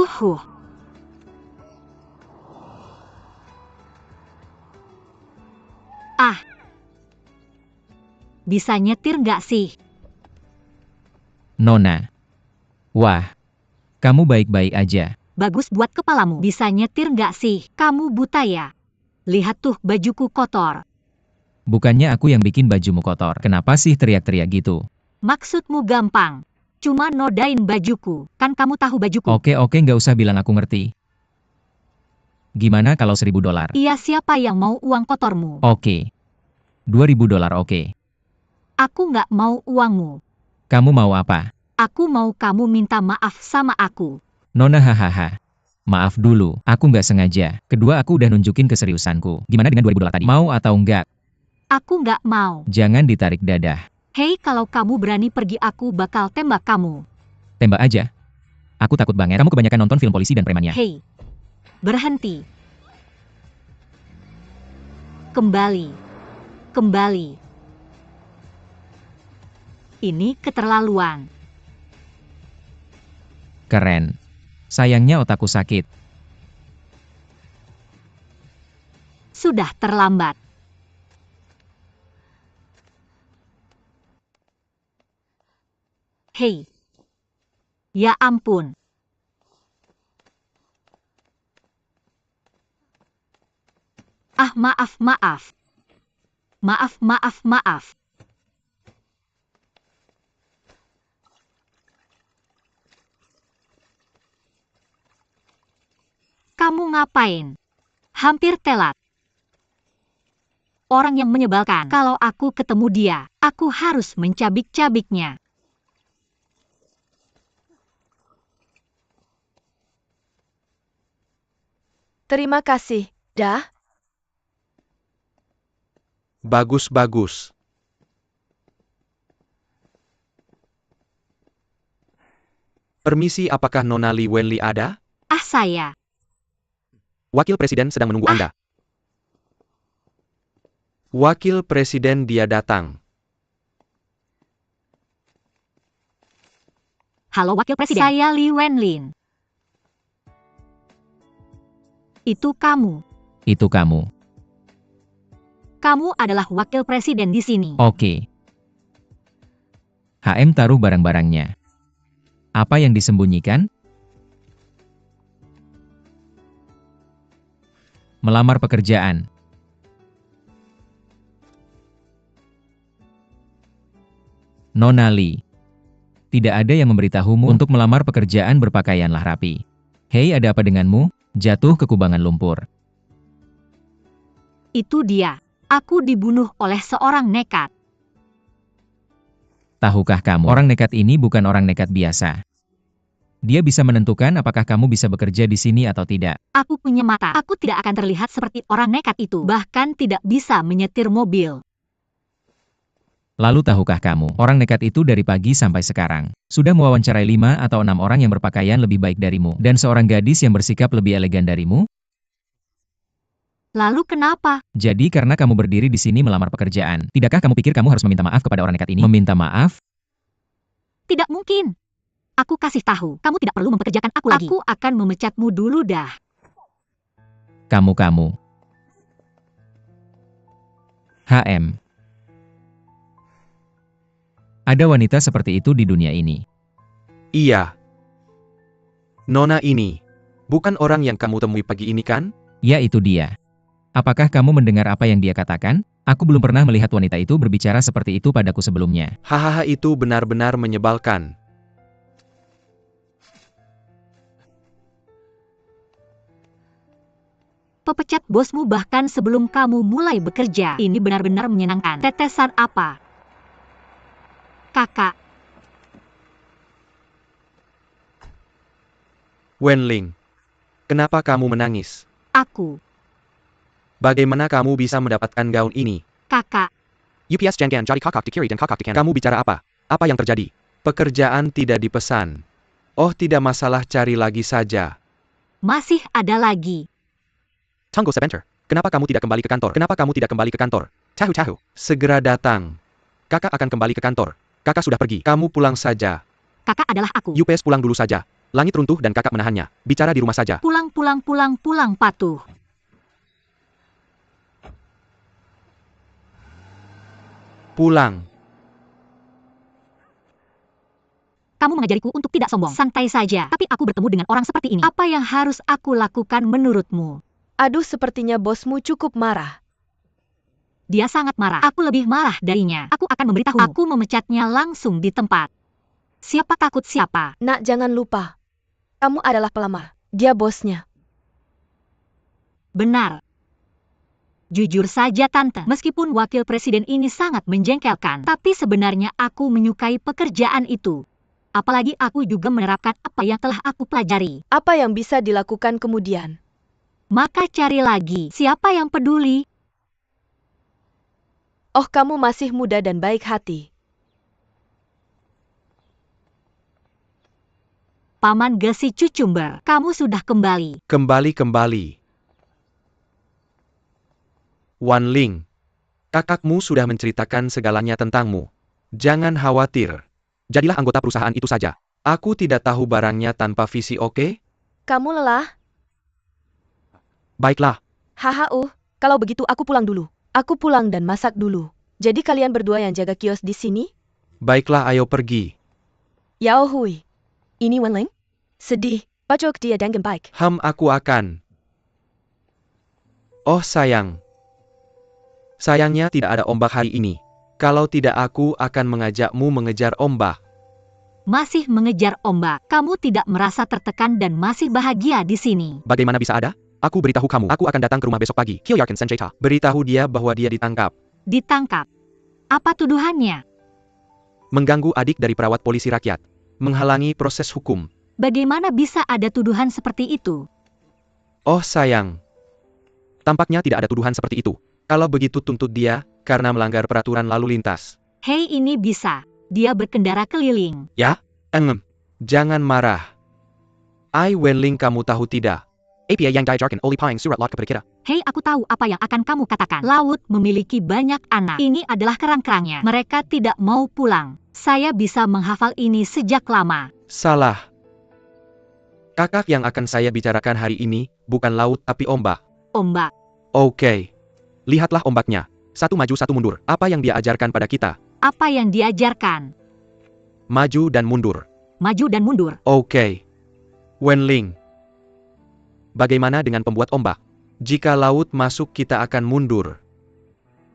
Uhuh. Ah. Bisa nyetir nggak sih? Nona. Wah. Kamu baik-baik aja. Bagus buat kepalamu. Bisa nyetir nggak sih? Kamu buta ya? Lihat tuh bajuku kotor. Bukannya aku yang bikin bajumu kotor. Kenapa sih teriak-teriak gitu? Maksudmu gampang. Cuma nodain bajuku. Kan kamu tahu bajuku. Oke, nggak usah bilang aku ngerti. Gimana kalau $1.000? Iya, siapa yang mau uang kotormu? Oke. $2.000 oke. Aku nggak mau uangmu. Kamu mau apa? Aku mau kamu minta maaf sama aku. Nona hahaha. Maaf dulu, aku nggak sengaja. Kedua aku udah nunjukin keseriusanku. Gimana dengan $2.000 tadi? Mau atau enggak? Aku nggak mau. Jangan ditarik dadah. Hei, kalau kamu berani pergi aku bakal tembak kamu. Tembak aja. Aku takut banget. Kamu kebanyakan nonton film polisi dan premannya. Hei. Berhenti. Kembali. Kembali. Ini keterlaluan. Keren. Sayangnya otakku sakit. Sudah terlambat. Hei. Ya ampun. Ah, maaf. Maaf. Kamu ngapain? Hampir telat. Orang yang menyebalkan. Kalau aku ketemu dia, aku harus mencabik-cabiknya. Terima kasih, dah. Bagus. Permisi, apakah Nona Li Wenli ada? Ah, saya. Wakil Presiden sedang menunggu Anda. Wakil Presiden, dia datang. Halo Wakil Presiden. Saya Li Wenlin. Itu kamu. Itu kamu. Kamu adalah Wakil Presiden di sini. Oke. HM taruh barang-barangnya. Apa yang disembunyikan? Melamar pekerjaan. Nona Li. Tidak ada yang memberitahumu untuk melamar pekerjaan, berpakaianlah rapi. Hei, ada apa denganmu? Jatuh ke kubangan lumpur. Itu dia. Aku dibunuh oleh seorang nekat. Tahukah kamu, orang nekat ini bukan orang nekat biasa. Dia bisa menentukan apakah kamu bisa bekerja di sini atau tidak. Aku punya mata. Aku tidak akan terlihat seperti orang nekat itu. Bahkan tidak bisa menyetir mobil. Lalu tahukah kamu, orang nekat itu dari pagi sampai sekarang sudah mewawancarai 5 atau 6 orang yang berpakaian lebih baik darimu, dan seorang gadis yang bersikap lebih elegan darimu? Lalu kenapa? Jadi karena kamu berdiri di sini melamar pekerjaan, tidakkah kamu pikir kamu harus meminta maaf kepada orang nekat ini? Meminta maaf? Tidak mungkin. Aku kasih tahu, kamu tidak perlu mempekerjakan aku lagi. Aku akan memecatmu dulu dah. Kamu. HM. Ada wanita seperti itu di dunia ini. Iya. Nona ini, bukan orang yang kamu temui pagi ini kan? Ya, itu dia. Apakah kamu mendengar apa yang dia katakan? Aku belum pernah melihat wanita itu berbicara seperti itu padaku sebelumnya. Hahaha, itu benar-benar menyebalkan. Pepecat bosmu bahkan sebelum kamu mulai bekerja. Ini benar-benar menyenangkan. Tetesan apa? Kakak. Wenling, kenapa kamu menangis? Aku. Bagaimana kamu bisa mendapatkan gaun ini? Kakak. UPS Jangan jadi kakak dikiri dan kakak dikan. Kamu bicara apa? Apa yang terjadi? Pekerjaan tidak dipesan. Oh, tidak masalah, cari lagi saja. Masih ada lagi. Tunggu sebentar. Kenapa kamu tidak kembali ke kantor? Kenapa kamu tidak kembali ke kantor? Tahu. Segera datang. Kakak akan kembali ke kantor. Kakak sudah pergi. Kamu pulang saja. Kakak adalah aku. UPS pulang dulu saja. Langit runtuh dan kakak menahannya. Bicara di rumah saja. Pulang, pulang, pulang, pulang, patuh. Pulang. Kamu mengajariku untuk tidak sombong. Santai saja. Tapi aku bertemu dengan orang seperti ini. Apa yang harus aku lakukan menurutmu? Aduh, sepertinya bosmu cukup marah. Dia sangat marah. Aku lebih marah darinya. Aku akan memberitahumu. Aku memecatnya langsung di tempat. Siapa takut siapa? Nak, jangan lupa. Kamu adalah pelamar. Dia bosnya. Benar. Jujur saja Tante, meskipun wakil presiden ini sangat menjengkelkan, tapi sebenarnya aku menyukai pekerjaan itu. Apalagi aku juga menerapkan apa yang telah aku pelajari. Apa yang bisa dilakukan kemudian? Maka cari lagi, siapa yang peduli? Oh, kamu masih muda dan baik hati. Paman Gesi Cucumber, kamu sudah kembali. Kembali. Wan Ling, kakakmu sudah menceritakan segalanya tentangmu. Jangan khawatir. Jadilah anggota perusahaan itu saja. Aku tidak tahu barangnya tanpa visi, oke? Kamu lelah? Baiklah. Kalau begitu aku pulang dulu. Aku pulang dan masak dulu. Jadi kalian berdua yang jaga kios di sini? Baiklah, ayo pergi. Yao Hui. Ini Wan Ling? Sedih. Pacok dia dengan baik. Aku akan. Oh sayang. Sayangnya tidak ada ombak hari ini. Kalau tidak aku akan mengajakmu mengejar ombak. Masih mengejar ombak. Kamu tidak merasa tertekan dan masih bahagia di sini. Bagaimana bisa ada? Aku beritahu kamu, aku akan datang ke rumah besok pagi. Hyarkin Senjata. Beritahu dia bahwa dia ditangkap. Ditangkap. Apa tuduhannya? Mengganggu adik dari perawat polisi rakyat. Menghalangi proses hukum. Bagaimana bisa ada tuduhan seperti itu? Oh sayang. Tampaknya tidak ada tuduhan seperti itu. Kalau begitu tuntut dia, karena melanggar peraturan lalu lintas. Hei, ini bisa. Dia berkendara keliling. Ya? Jangan marah. Wenling, kamu tahu tidak? APA yang diajarkan oleh Pang surat lot kepada kita. Hei, aku tahu apa yang akan kamu katakan. Laut memiliki banyak anak. Ini adalah kerang-kerangnya. Mereka tidak mau pulang. Saya bisa menghafal ini sejak lama. Salah. Kakak yang akan saya bicarakan hari ini, bukan laut tapi ombak. Ombak. Oke. Lihatlah ombaknya. Satu maju satu mundur. Apa yang dia ajarkan pada kita? Apa yang diajarkan? Maju dan mundur. Maju dan mundur. Oke. Wenling. Bagaimana dengan pembuat ombak? Jika laut masuk kita akan mundur.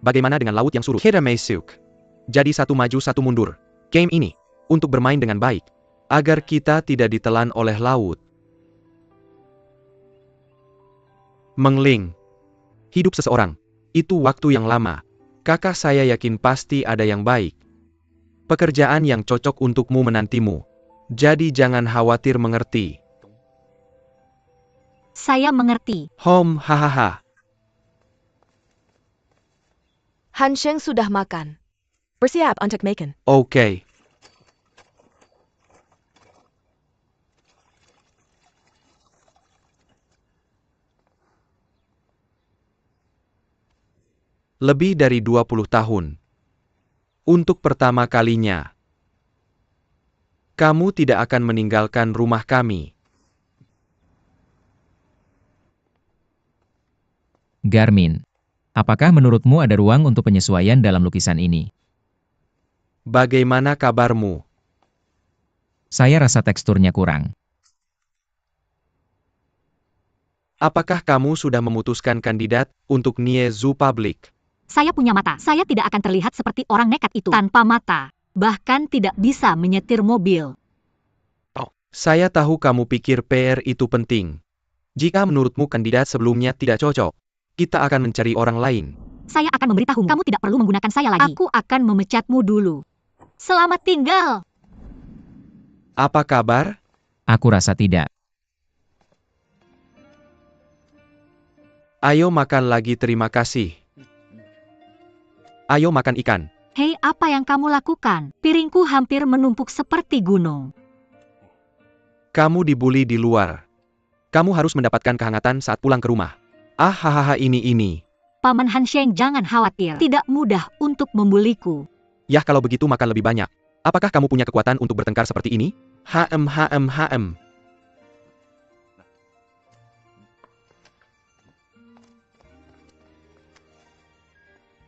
Bagaimana dengan laut yang surut? Kita masuk. Jadi satu maju satu mundur. Game ini, untuk bermain dengan baik. Agar kita tidak ditelan oleh laut. Mengling. Hidup seseorang. Itu waktu yang lama. Kakak saya yakin pasti ada yang baik. Pekerjaan yang cocok untukmu menantimu. Jadi jangan khawatir, mengerti? Saya mengerti. Hahaha. Han Sheng sudah makan. Bersiap untuk makan. Oke. Lebih dari 20 tahun. Untuk pertama kalinya. Kamu tidak akan meninggalkan rumah kami. Garmin, apakah menurutmu ada ruang untuk penyesuaian dalam lukisan ini? Bagaimana kabarmu? Saya rasa teksturnya kurang. Apakah kamu sudah memutuskan kandidat untuk Nie Zoo Public? Saya punya mata. Saya tidak akan terlihat seperti orang nekat itu. Tanpa mata. Bahkan tidak bisa menyetir mobil. Saya tahu kamu pikir PR itu penting. Jika menurutmu kandidat sebelumnya tidak cocok, kita akan mencari orang lain. Saya akan memberitahumu. Kamu tidak perlu menggunakan saya lagi. Aku akan memecatmu dulu. Selamat tinggal. Apa kabar? Aku rasa tidak. Ayo makan lagi, terima kasih. Ayo makan ikan. Hei, apa yang kamu lakukan? Piringku hampir menumpuk seperti gunung. Kamu dibully di luar. Kamu harus mendapatkan kehangatan saat pulang ke rumah. Hahaha, ini. Paman Han Sheng, jangan khawatir. Tidak mudah untuk membuliku. Yah, kalau begitu makan lebih banyak. Apakah kamu punya kekuatan untuk bertengkar seperti ini?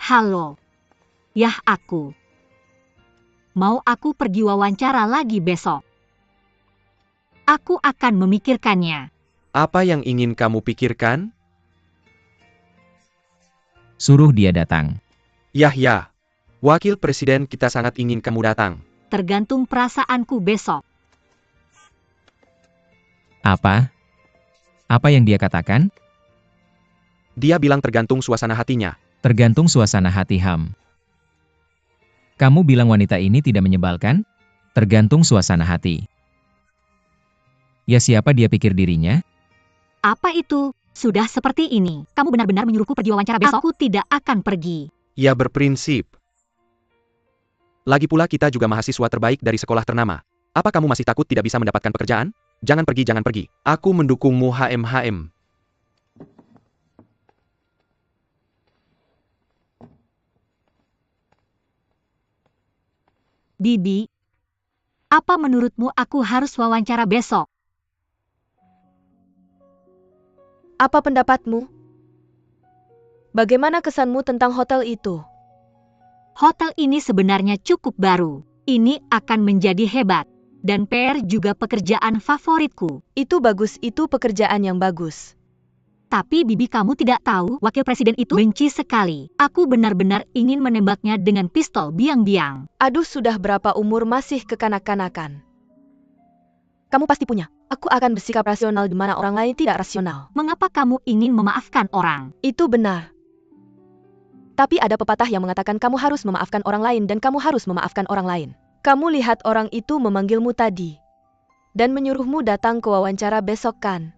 Halo. Yah aku. Mau aku pergi wawancara lagi besok? Aku akan memikirkannya. Apa yang ingin kamu pikirkan? Suruh dia datang. Yahya. Wakil Presiden kita sangat ingin kamu datang. Tergantung perasaanku besok. Apa? Apa yang dia katakan? Dia bilang tergantung suasana hatinya. Tergantung suasana hati Ham. Kamu bilang wanita ini tidak menyebalkan? Tergantung suasana hati. Ya siapa dia pikir dirinya? Apa itu? Sudah seperti ini. Kamu benar-benar menyuruhku pergi wawancara besok? Aku tidak akan pergi. Ia berprinsip. Lagi pula kita juga mahasiswa terbaik dari sekolah ternama. Apa kamu masih takut tidak bisa mendapatkan pekerjaan? Jangan pergi, jangan pergi. Aku mendukungmu HM. Bibi, apa menurutmu aku harus wawancara besok? Apa pendapatmu? Bagaimana kesanmu tentang hotel itu? Hotel ini sebenarnya cukup baru. Ini akan menjadi hebat. Dan PR juga pekerjaan favoritku. Itu bagus, itu pekerjaan yang bagus. Tapi Bibi, kamu tidak tahu, wakil presiden itu benci sekali. Aku benar-benar ingin menembaknya dengan pistol biang-biang. Aduh, sudah berapa umur masih kekanak-kanakan. Kamu pasti punya. Aku akan bersikap rasional di mana orang lain tidak rasional. Mengapa kamu ingin memaafkan orang? Itu benar. Tapi ada pepatah yang mengatakan kamu harus memaafkan orang lain dan kamu harus memaafkan orang lain. Kamu lihat orang itu memanggilmu tadi. Dan menyuruhmu datang ke wawancara besok kan?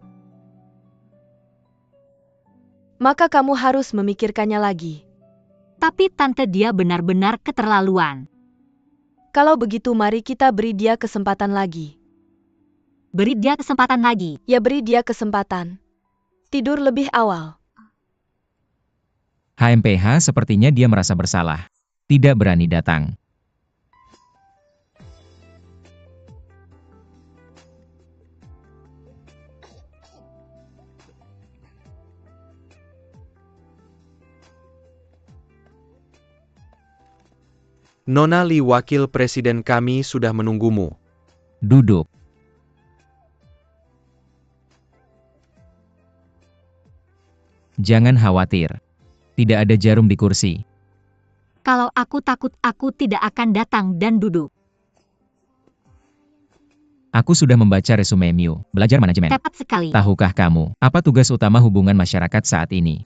Maka kamu harus memikirkannya lagi. Tapi tante, dia benar-benar keterlaluan. Kalau begitu mari kita beri dia kesempatan lagi. Beri dia kesempatan lagi. Ya, beri dia kesempatan. Tidur lebih awal. HMPH sepertinya dia merasa bersalah. Tidak berani datang. Nona Li, wakil presiden kami sudah menunggumu. Duduk. Jangan khawatir. Tidak ada jarum di kursi. Kalau aku takut, aku tidak akan datang dan duduk. Aku sudah membaca resumemu, belajar manajemen. Tepat sekali. Tahukah kamu, apa tugas utama hubungan masyarakat saat ini?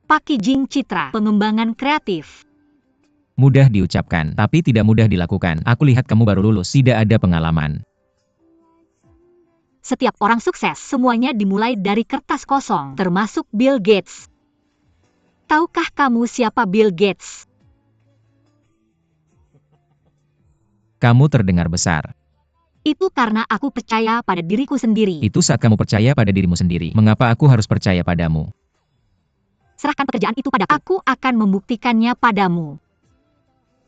Packaging citra, pengembangan kreatif. Mudah diucapkan, tapi tidak mudah dilakukan. Aku lihat kamu baru lulus, tidak ada pengalaman. Setiap orang sukses, semuanya dimulai dari kertas kosong, termasuk Bill Gates. Tahukah kamu siapa Bill Gates? Kamu terdengar besar. Itu karena aku percaya pada diriku sendiri. Itu saat kamu percaya pada dirimu sendiri. Mengapa aku harus percaya padamu? Serahkan pekerjaan itu padaku. Aku akan membuktikannya padamu.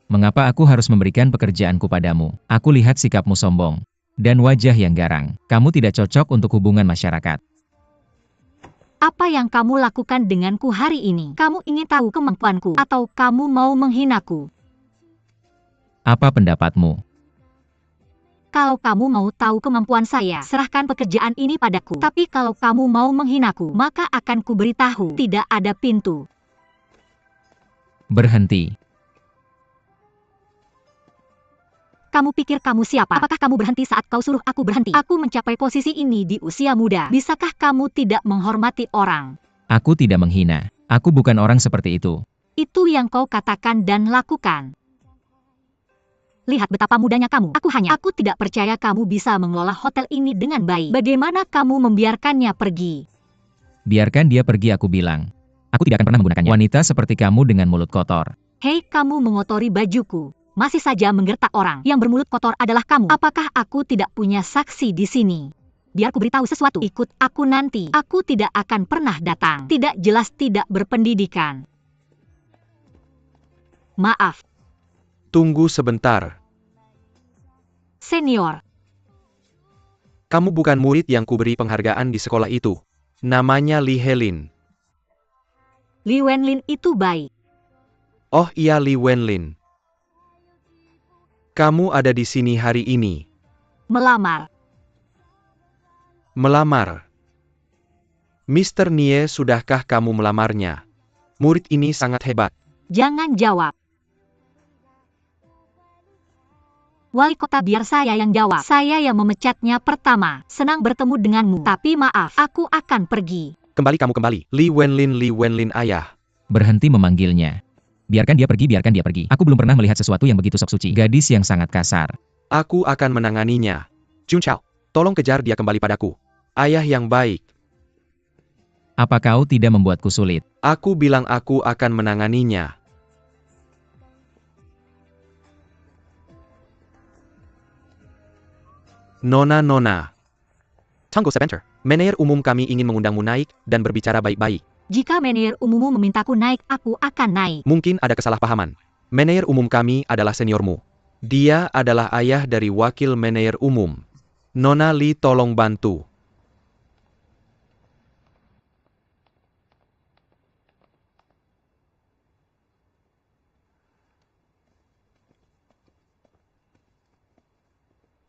Mengapa aku harus memberikan pekerjaanku padamu? Aku lihat sikapmu sombong. Dan wajah yang garang. Kamu tidak cocok untuk hubungan masyarakat. Apa yang kamu lakukan denganku hari ini? Kamu ingin tahu kemampuanku? Atau kamu mau menghinaku? Apa pendapatmu? Kalau kamu mau tahu kemampuan saya, serahkan pekerjaan ini padaku. Tapi kalau kamu mau menghinaku, maka akan kuberitahu tidak ada pintu. Berhenti. Kamu pikir kamu siapa? Apakah kamu berhenti saat kau suruh aku berhenti? Aku mencapai posisi ini di usia muda. Bisakah kamu tidak menghormati orang? Aku tidak menghina. Aku bukan orang seperti itu. Itu yang kau katakan dan lakukan. Lihat betapa mudanya kamu. Aku tidak percaya kamu bisa mengelola hotel ini dengan baik. Bagaimana kamu membiarkannya pergi? Biarkan dia pergi, aku bilang. Aku tidak akan pernah menggunakannya. Wanita seperti kamu dengan mulut kotor. Hei, kamu mengotori bajuku. Masih saja menggertak orang. Yang bermulut kotor adalah kamu. Apakah aku tidak punya saksi di sini? Biar ku beritahu sesuatu. Ikut aku nanti. Aku tidak akan pernah datang. Tidak jelas, tidak berpendidikan. Maaf. Tunggu sebentar. Senior. Kamu bukan murid yang kuberi penghargaan di sekolah itu. Namanya Li Helin. Li Wenlin itu baik. Oh iya Li Wenlin. Kamu ada di sini hari ini. Melamar. Melamar. Mr. Nie, sudahkah kamu melamarnya? Murid ini sangat hebat. Jangan jawab. Wali kota, biar saya yang jawab. Saya yang memecatnya pertama. Senang bertemu denganmu. Tapi maaf, aku akan pergi. Kembali kamu kembali. Li Wenlin ayah. Berhenti memanggilnya. Biarkan dia pergi, biarkan dia pergi. Aku belum pernah melihat sesuatu yang begitu sok suci. Gadis yang sangat kasar. Aku akan menanganinya. Jun Chao, tolong kejar dia kembali padaku. Ayah yang baik. Apa kau tidak membuatku sulit? Aku bilang aku akan menanganinya. Nona. Tunggu sebentar. Manajer umum kami ingin mengundangmu naik dan berbicara baik-baik. Jika manajer umummu memintaku naik, aku akan naik. Mungkin ada kesalahpahaman. Manajer umum kami adalah seniormu. Dia adalah ayah dari wakil manajer umum. Nona Li, tolong bantu.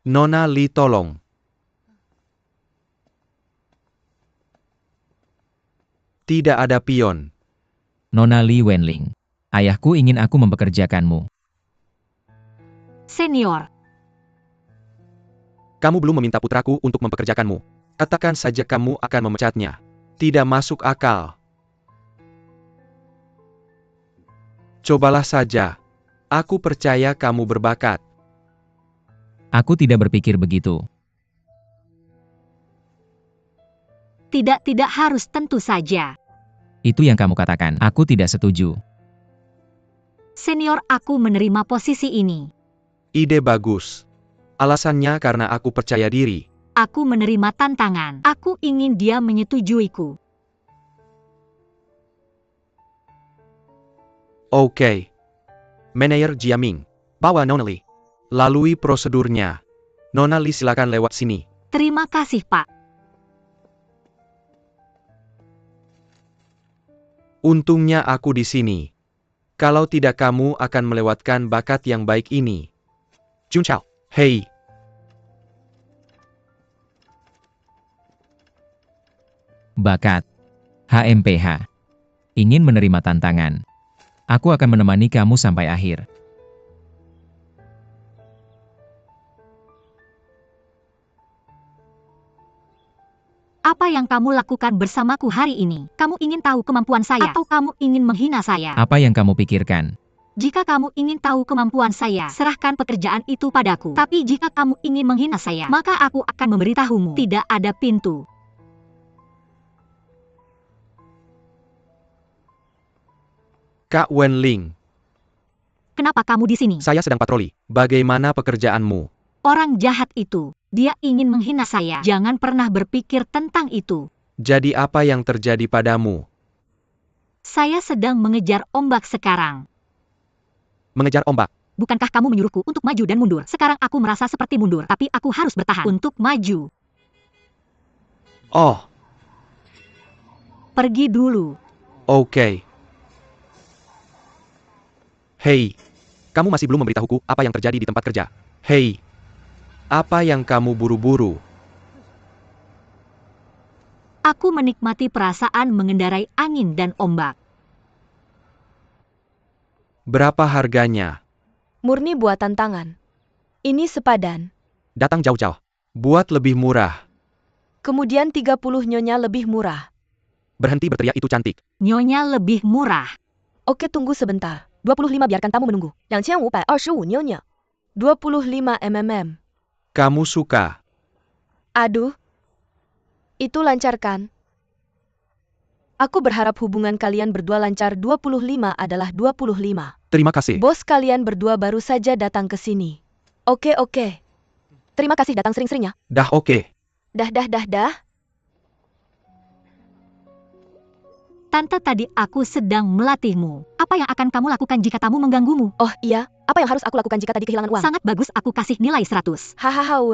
Nona Li, tolong. Tidak ada pion. Nona Li Wenling. Ayahku ingin aku mempekerjakanmu. Senior. Kamu belum meminta putraku untuk mempekerjakanmu. Katakan saja kamu akan memecatnya. Tidak masuk akal. Cobalah saja. Aku percaya kamu berbakat. Aku tidak berpikir begitu. Tidak harus, tentu saja. Itu yang kamu katakan. Aku tidak setuju. Senior, aku menerima posisi ini. Ide bagus. Alasannya karena aku percaya diri. Aku menerima tantangan. Aku ingin dia menyetujuiku. Oke. Manajer Jiaming, bawa Nona Li. Lalui prosedurnya. Nona Li, silakan lewat sini. Terima kasih, Pak. Untungnya aku di sini. Kalau tidak kamu akan melewatkan bakat yang baik ini. Jun Chao, hei. Bakat. HMPH. Ingin menerima tantangan. Aku akan menemani kamu sampai akhir. Apa yang kamu lakukan bersamaku hari ini? Kamu ingin tahu kemampuan saya? Atau kamu ingin menghina saya? Apa yang kamu pikirkan? Jika kamu ingin tahu kemampuan saya, serahkan pekerjaan itu padaku. Tapi jika kamu ingin menghina saya, maka aku akan memberitahumu. Tidak ada pintu. Kak Wenling, Kenapa kamu di sini? saya sedang patroli. Bagaimana pekerjaanmu? Orang jahat itu. Dia ingin menghina saya. Jangan pernah berpikir tentang itu. Jadi apa yang terjadi padamu? Saya sedang mengejar ombak sekarang. Mengejar ombak. Bukankah kamu menyuruhku untuk maju dan mundur? Sekarang aku merasa seperti mundur, tapi aku harus bertahan untuk maju. Oh, Pergi dulu. oke. Hei, kamu masih belum memberitahuku apa yang terjadi di tempat kerja. Hei, apa yang kamu buru-buru? Aku menikmati perasaan mengendarai angin dan ombak. Berapa harganya? Murni buatan tangan. Ini sepadan. Datang jauh-jauh. Buat lebih murah. Kemudian 30 nyonya lebih murah. Berhenti berteriak, itu cantik. Nyonya lebih murah. Oke, tunggu sebentar. 25 biarkan tamu menunggu. 2525 nyonya. 25 mm. Kamu suka? Aduh. Itu lancar kan? Aku berharap hubungan kalian berdua lancar. 25 adalah 25. Terima kasih. Bos kalian berdua baru saja datang ke sini. Oke. Terima kasih, datang sering-sering ya. Dah oke. Dah. Tante, tadi aku sedang melatihmu. Apa yang akan kamu lakukan jika tamu mengganggumu? Oh iya, apa yang harus aku lakukan jika tadi kehilangan uang? Sangat bagus, aku kasih nilai 100. Hahaha,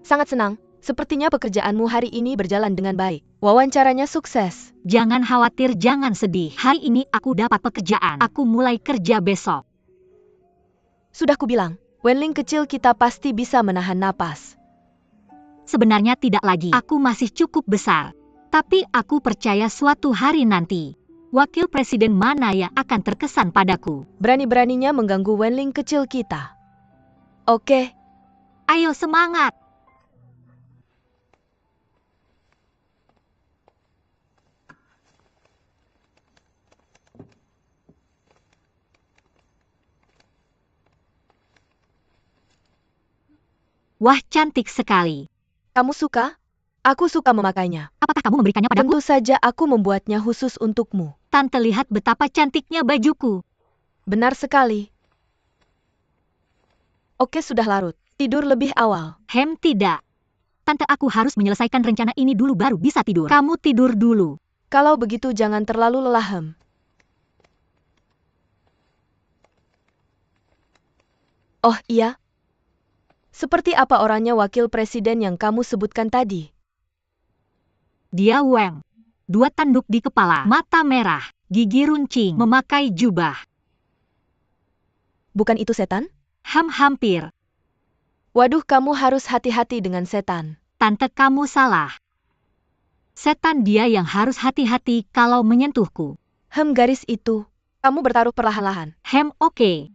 Sangat senang. Sepertinya pekerjaanmu hari ini berjalan dengan baik. Wawancaranya sukses. Jangan khawatir, jangan sedih. Hari ini aku dapat pekerjaan. Aku mulai kerja besok. Sudah kubilang, Wenling kecil kita pasti bisa menahan napas. Sebenarnya tidak lagi. Aku masih cukup besar. Tapi aku percaya suatu hari nanti, wakil presiden mana yang akan terkesan padaku. Berani-beraninya mengganggu Wenling kecil kita. Oke, Ayo semangat! Wah, cantik sekali. kamu suka? Aku suka memakainya. Apakah kamu memberikannya padaku? Tentu saja aku membuatnya khusus untukmu. Tante, lihat betapa cantiknya bajuku. Benar sekali. Oke, sudah larut. Tidur lebih awal. Tidak. Tante, aku harus menyelesaikan rencana ini dulu baru bisa tidur. Kamu tidur dulu. Kalau begitu jangan terlalu lelah. Oh iya? Seperti apa orangnya wakil presiden yang kamu sebutkan tadi? Dia Wang. 2 tanduk di kepala, mata merah, gigi runcing, memakai jubah. Bukan itu setan? Hampir. Waduh, kamu harus hati-hati dengan setan. Tante, kamu salah. Setan dia yang harus hati-hati kalau menyentuhku. Garis itu. Kamu bertaruh perlahan-lahan. Oke.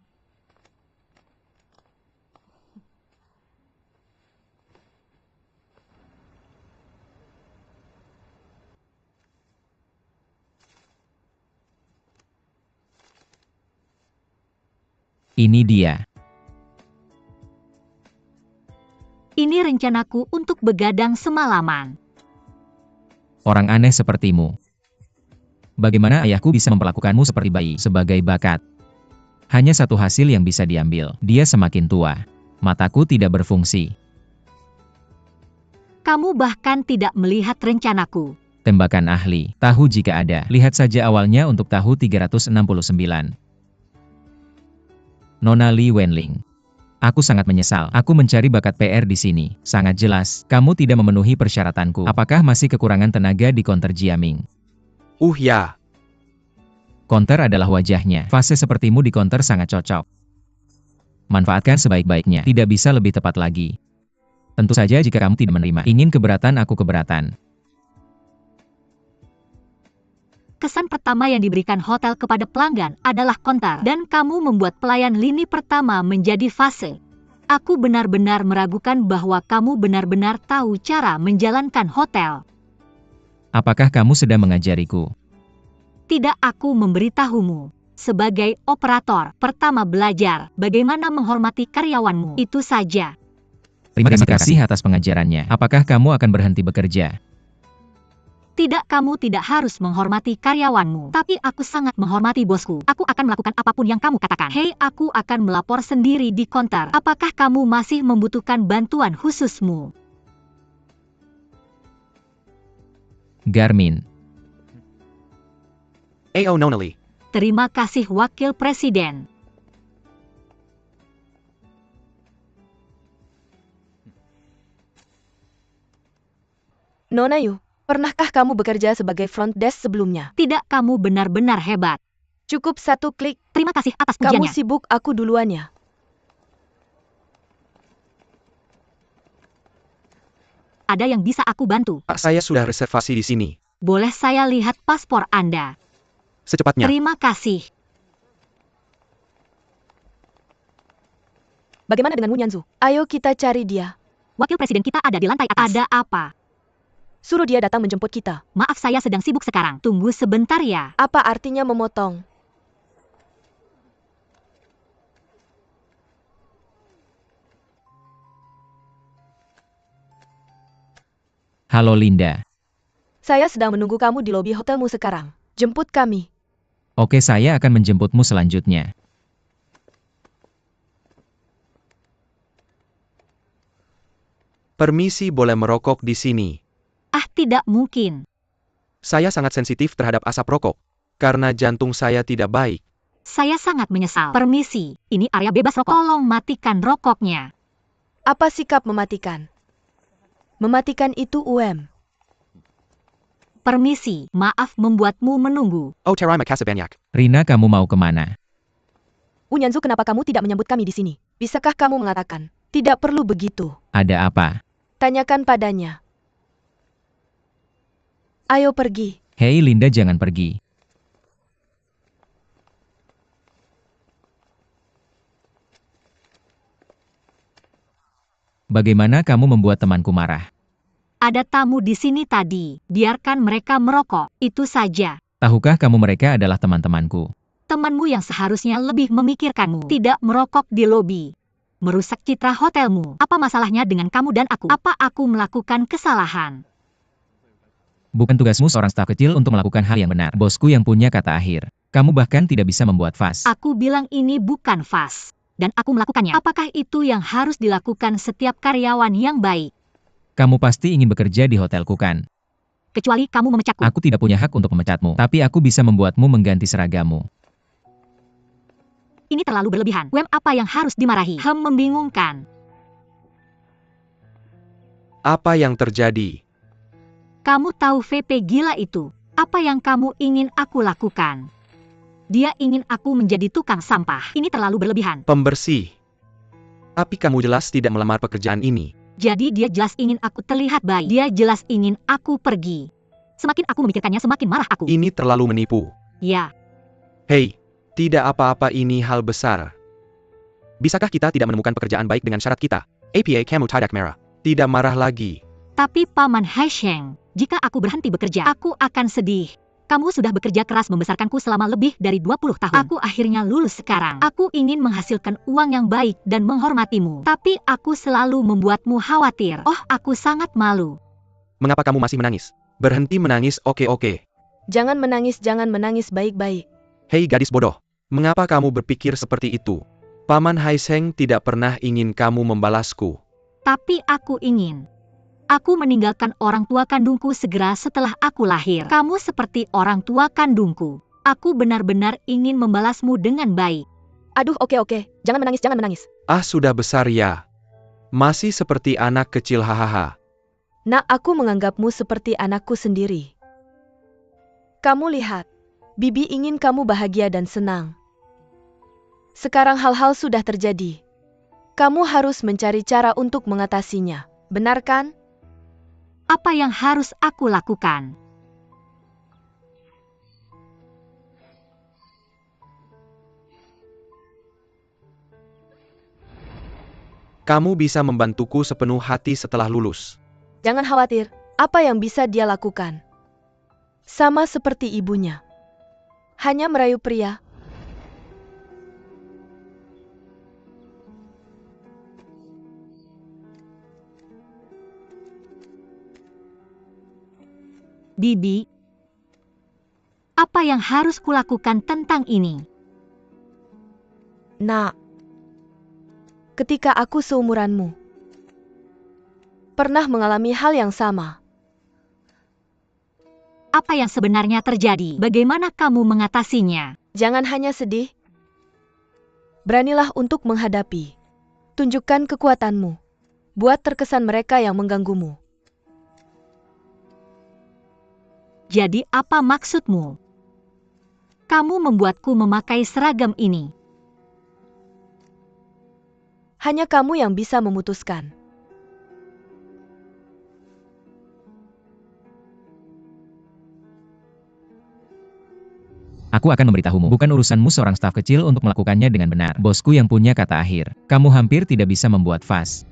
Ini dia. Ini rencanaku untuk begadang semalaman. Orang aneh sepertimu. Bagaimana ayahku bisa memperlakukanmu seperti bayi sebagai bakat? Hanya satu hasil yang bisa diambil. Dia semakin tua. Mataku tidak berfungsi. Kamu bahkan tidak melihat rencanaku. Tembakan ahli. Tahu jika ada. Lihat saja awalnya untuk tahu 369. Nona Li Wenling. Aku sangat menyesal. Aku mencari bakat PR di sini. Sangat jelas, kamu tidak memenuhi persyaratanku. Apakah masih kekurangan tenaga di counter Jiaming? Ya. Counter adalah wajahnya. Fase sepertimu di counter sangat cocok. Manfaatkan sebaik-baiknya. Tidak bisa lebih tepat lagi. Tentu saja jika kamu tidak menerima. Ingin keberatan, aku keberatan. Kesan pertama yang diberikan hotel kepada pelanggan adalah counter, dan kamu membuat pelayan lini pertama menjadi fase. Aku benar-benar meragukan bahwa kamu benar-benar tahu cara menjalankan hotel. Apakah kamu sedang mengajariku? Tidak, aku memberitahumu. Sebagai operator, pertama belajar bagaimana menghormati karyawanmu. Itu saja. Terima kasih atas pengajarannya. Apakah kamu akan berhenti bekerja? Tidak, kamu tidak harus menghormati karyawanmu. Tapi aku sangat menghormati bosku. Aku akan melakukan apapun yang kamu katakan. Aku akan melapor sendiri di counter. Apakah kamu masih membutuhkan bantuan khususmu? Garmin. Nona Li. Terima kasih Wakil Presiden. Nona Yu, pernahkah kamu bekerja sebagai front desk sebelumnya? Tidak, kamu benar-benar hebat. Cukup 1 klik. Terima kasih atas Kamu pujiannya. sibuk, aku duluan ya. Ada yang bisa aku bantu? Pak, saya sudah reservasi di sini. Boleh saya lihat paspor Anda? Secepatnya. Terima kasih. Bagaimana dengan Wu Nyanzu? Ayo kita cari dia. Wakil Presiden kita ada di lantai atas. Ada apa? Suruh dia datang menjemput kita. Maaf, saya sedang sibuk sekarang. Tunggu sebentar ya. Apa artinya memotong? Halo Linda. Saya sedang menunggu kamu di lobi hotelmu sekarang. Jemput kami. Oke, saya akan menjemputmu selanjutnya. Permisi, boleh merokok di sini. Tidak mungkin. Saya sangat sensitif terhadap asap rokok. Karena jantung saya tidak baik. Saya sangat menyesal. Permisi, ini area bebas rokok. Tolong matikan rokoknya. Apa sikap mematikan? Mematikan itu Permisi, maaf membuatmu menunggu. Oh, terima kasih banyak. Rina, kamu mau kemana? Unyanzu, kenapa kamu tidak menyambut kami di sini? Bisakah kamu mengatakan, tidak perlu begitu? Ada apa? Tanyakan padanya. Ayo pergi. Hei Linda, jangan pergi. Bagaimana kamu membuat temanku marah? Ada tamu di sini tadi. Biarkan mereka merokok. Itu saja. Tahukah kamu mereka adalah teman-temanku? Temanmu yang seharusnya lebih memikirkanmu. Tidak merokok di lobi. Merusak citra hotelmu. Apa masalahnya dengan kamu dan aku? Apa aku melakukan kesalahan? Bukan tugasmu seorang staf kecil untuk melakukan hal yang benar. Bosku yang punya kata akhir. Kamu bahkan tidak bisa membuat vas. Aku bilang ini bukan vas. Dan aku melakukannya. Apakah itu yang harus dilakukan setiap karyawan yang baik? Kamu pasti ingin bekerja di hotelku kan? Kecuali kamu memecatku. Aku tidak punya hak untuk memecatmu. Tapi aku bisa membuatmu mengganti seragammu. Ini terlalu berlebihan. Apa yang harus dimarahi? Membingungkan. Apa yang terjadi? Kamu tahu VP gila itu. Apa yang kamu ingin aku lakukan? Dia ingin aku menjadi tukang sampah. Ini terlalu berlebihan. Pembersih. Tapi kamu jelas tidak melamar pekerjaan ini. Jadi dia jelas ingin aku terlihat baik. Dia jelas ingin aku pergi. Semakin aku memikirkannya, semakin marah aku. Ini terlalu menipu. Ya, Hei, tidak apa-apa, ini hal besar. Bisakah kita tidak menemukan pekerjaan baik dengan syarat kita? APA kamu tidak marah. Tidak marah lagi. tapi Paman Haisheng, jika aku berhenti bekerja, aku akan sedih. Kamu sudah bekerja keras membesarkanku selama lebih dari 20 tahun. Aku akhirnya lulus sekarang. Aku ingin menghasilkan uang yang baik dan menghormatimu. Tapi aku selalu membuatmu khawatir. Oh, aku sangat malu. Mengapa kamu masih menangis? Berhenti menangis, oke. Jangan menangis baik-baik. Hei gadis bodoh, mengapa kamu berpikir seperti itu? Paman Haisheng tidak pernah ingin kamu membalasku. Tapi aku ingin. Aku meninggalkan orang tua kandungku segera setelah aku lahir. Kamu seperti orang tua kandungku. Aku benar-benar ingin membalasmu dengan baik. Aduh, oke. Jangan menangis. Ah, sudah besar ya. Masih seperti anak kecil, hahaha. Nak, aku menganggapmu seperti anakku sendiri. Kamu lihat, Bibi ingin kamu bahagia dan senang. Sekarang hal-hal sudah terjadi. Kamu harus mencari cara untuk mengatasinya. Benar kan? Apa yang harus aku lakukan? Kamu bisa membantuku sepenuh hati setelah lulus. Jangan khawatir, apa yang bisa dia lakukan? Sama seperti ibunya. Hanya merayu pria. Bibi, apa yang harus kulakukan tentang ini? Nak, ketika aku seumuranmu, pernah mengalami hal yang sama. Apa yang sebenarnya terjadi? Bagaimana kamu mengatasinya? Jangan hanya sedih. Beranilah untuk menghadapi. Tunjukkan kekuatanmu. Buat terkesan mereka yang mengganggumu. Jadi apa maksudmu? Kamu membuatku memakai seragam ini. Hanya kamu yang bisa memutuskan. Aku akan memberitahumu. Bukan urusanmu seorang staf kecil untuk melakukannya dengan benar. Bosku yang punya kata akhir. Kamu hampir tidak bisa membuat vas.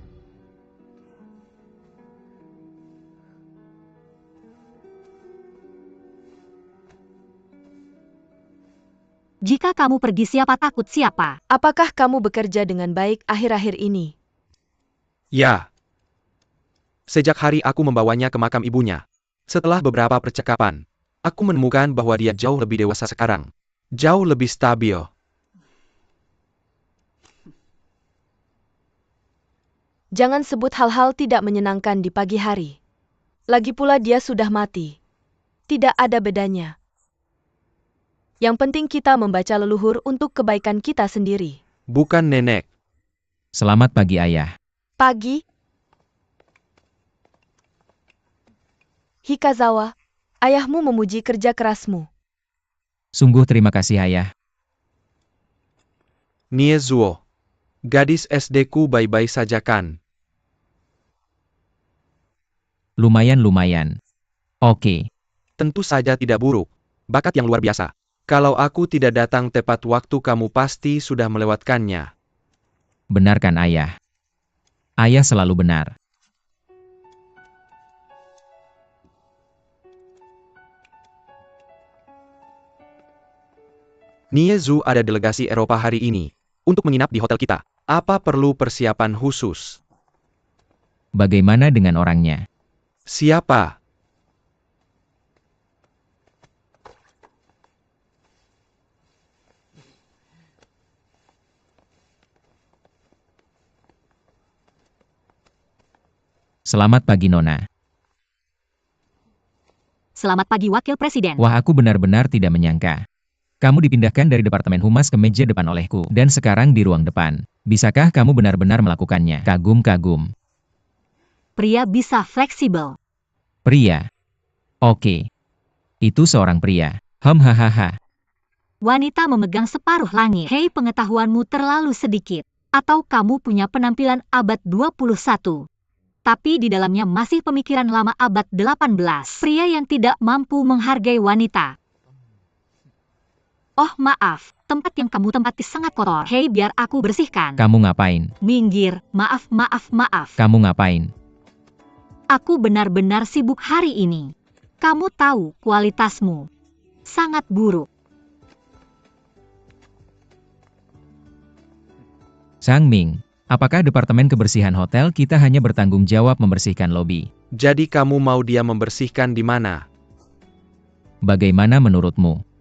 Jika kamu pergi, siapa takut siapa? Apakah kamu bekerja dengan baik akhir-akhir ini? Ya. Sejak hari aku membawanya ke makam ibunya. Setelah beberapa percakapan, aku menemukan bahwa dia jauh lebih dewasa sekarang. Jauh lebih stabil. Jangan sebut hal-hal tidak menyenangkan di pagi hari. Lagi pula dia sudah mati. Tidak ada bedanya. Yang penting kita membaca leluhur untuk kebaikan kita sendiri. Bukan nenek. Selamat pagi ayah. Pagi, Hikazawa, ayahmu memuji kerja kerasmu. Sungguh terima kasih ayah. Niezuo. Gadis SD-ku baik-baik saja kan? Lumayan. Oke. Tentu saja tidak buruk. Bakat yang luar biasa. Kalau aku tidak datang tepat waktu kamu pasti sudah melewatkannya. Benar kan ayah? Ayah selalu benar. Niezu ada delegasi Eropa hari ini. Untuk menginap di hotel kita. Apa perlu persiapan khusus? Bagaimana dengan orangnya? Siapa? Selamat pagi Nona. Selamat pagi Wakil Presiden. Wah, aku benar-benar tidak menyangka. Kamu dipindahkan dari Departemen Humas ke meja depan olehku, dan sekarang di ruang depan. Bisakah kamu benar-benar melakukannya? Kagum. Pria bisa fleksibel. Pria. Oke. Itu seorang pria. Hahaha. Wanita memegang separuh langit. Hei, pengetahuanmu terlalu sedikit. Atau kamu punya penampilan abad 21. Tapi di dalamnya masih pemikiran lama abad 18. Pria yang tidak mampu menghargai wanita. Oh maaf, tempat yang kamu tempati sangat kotor. Hei, biar aku bersihkan. Kamu ngapain? Minggir, maaf. Kamu ngapain? Aku benar-benar sibuk hari ini. Kamu tahu kualitasmu sangat buruk. Sang Ming, apakah Departemen Kebersihan Hotel kita hanya bertanggung jawab membersihkan lobi? Jadi kamu mau dia membersihkan di mana? Bagaimana menurutmu?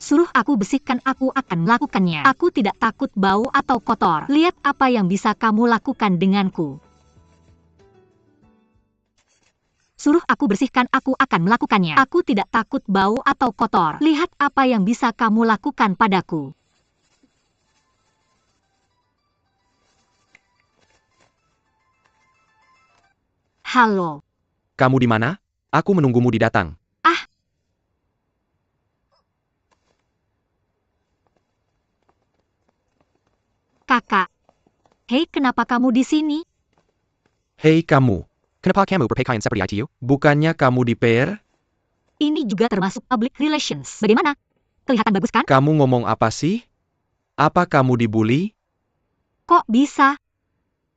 Suruh aku bersihkan, aku akan melakukannya. Aku tidak takut bau atau kotor. Lihat apa yang bisa kamu lakukan denganku. Suruh aku bersihkan, aku akan melakukannya. Aku tidak takut bau atau kotor. Lihat apa yang bisa kamu lakukan padaku. Halo. Kamu di mana? Aku menunggumu di datang. Kakak. Hei, kenapa kamu di sini? Hei kamu. Kenapa kamu berpakaian seperti itu? Bukannya kamu di PR? Ini juga termasuk public relations. Bagaimana? Kelihatan bagus kan? Kamu ngomong apa sih? Apa kamu dibully? Kok bisa?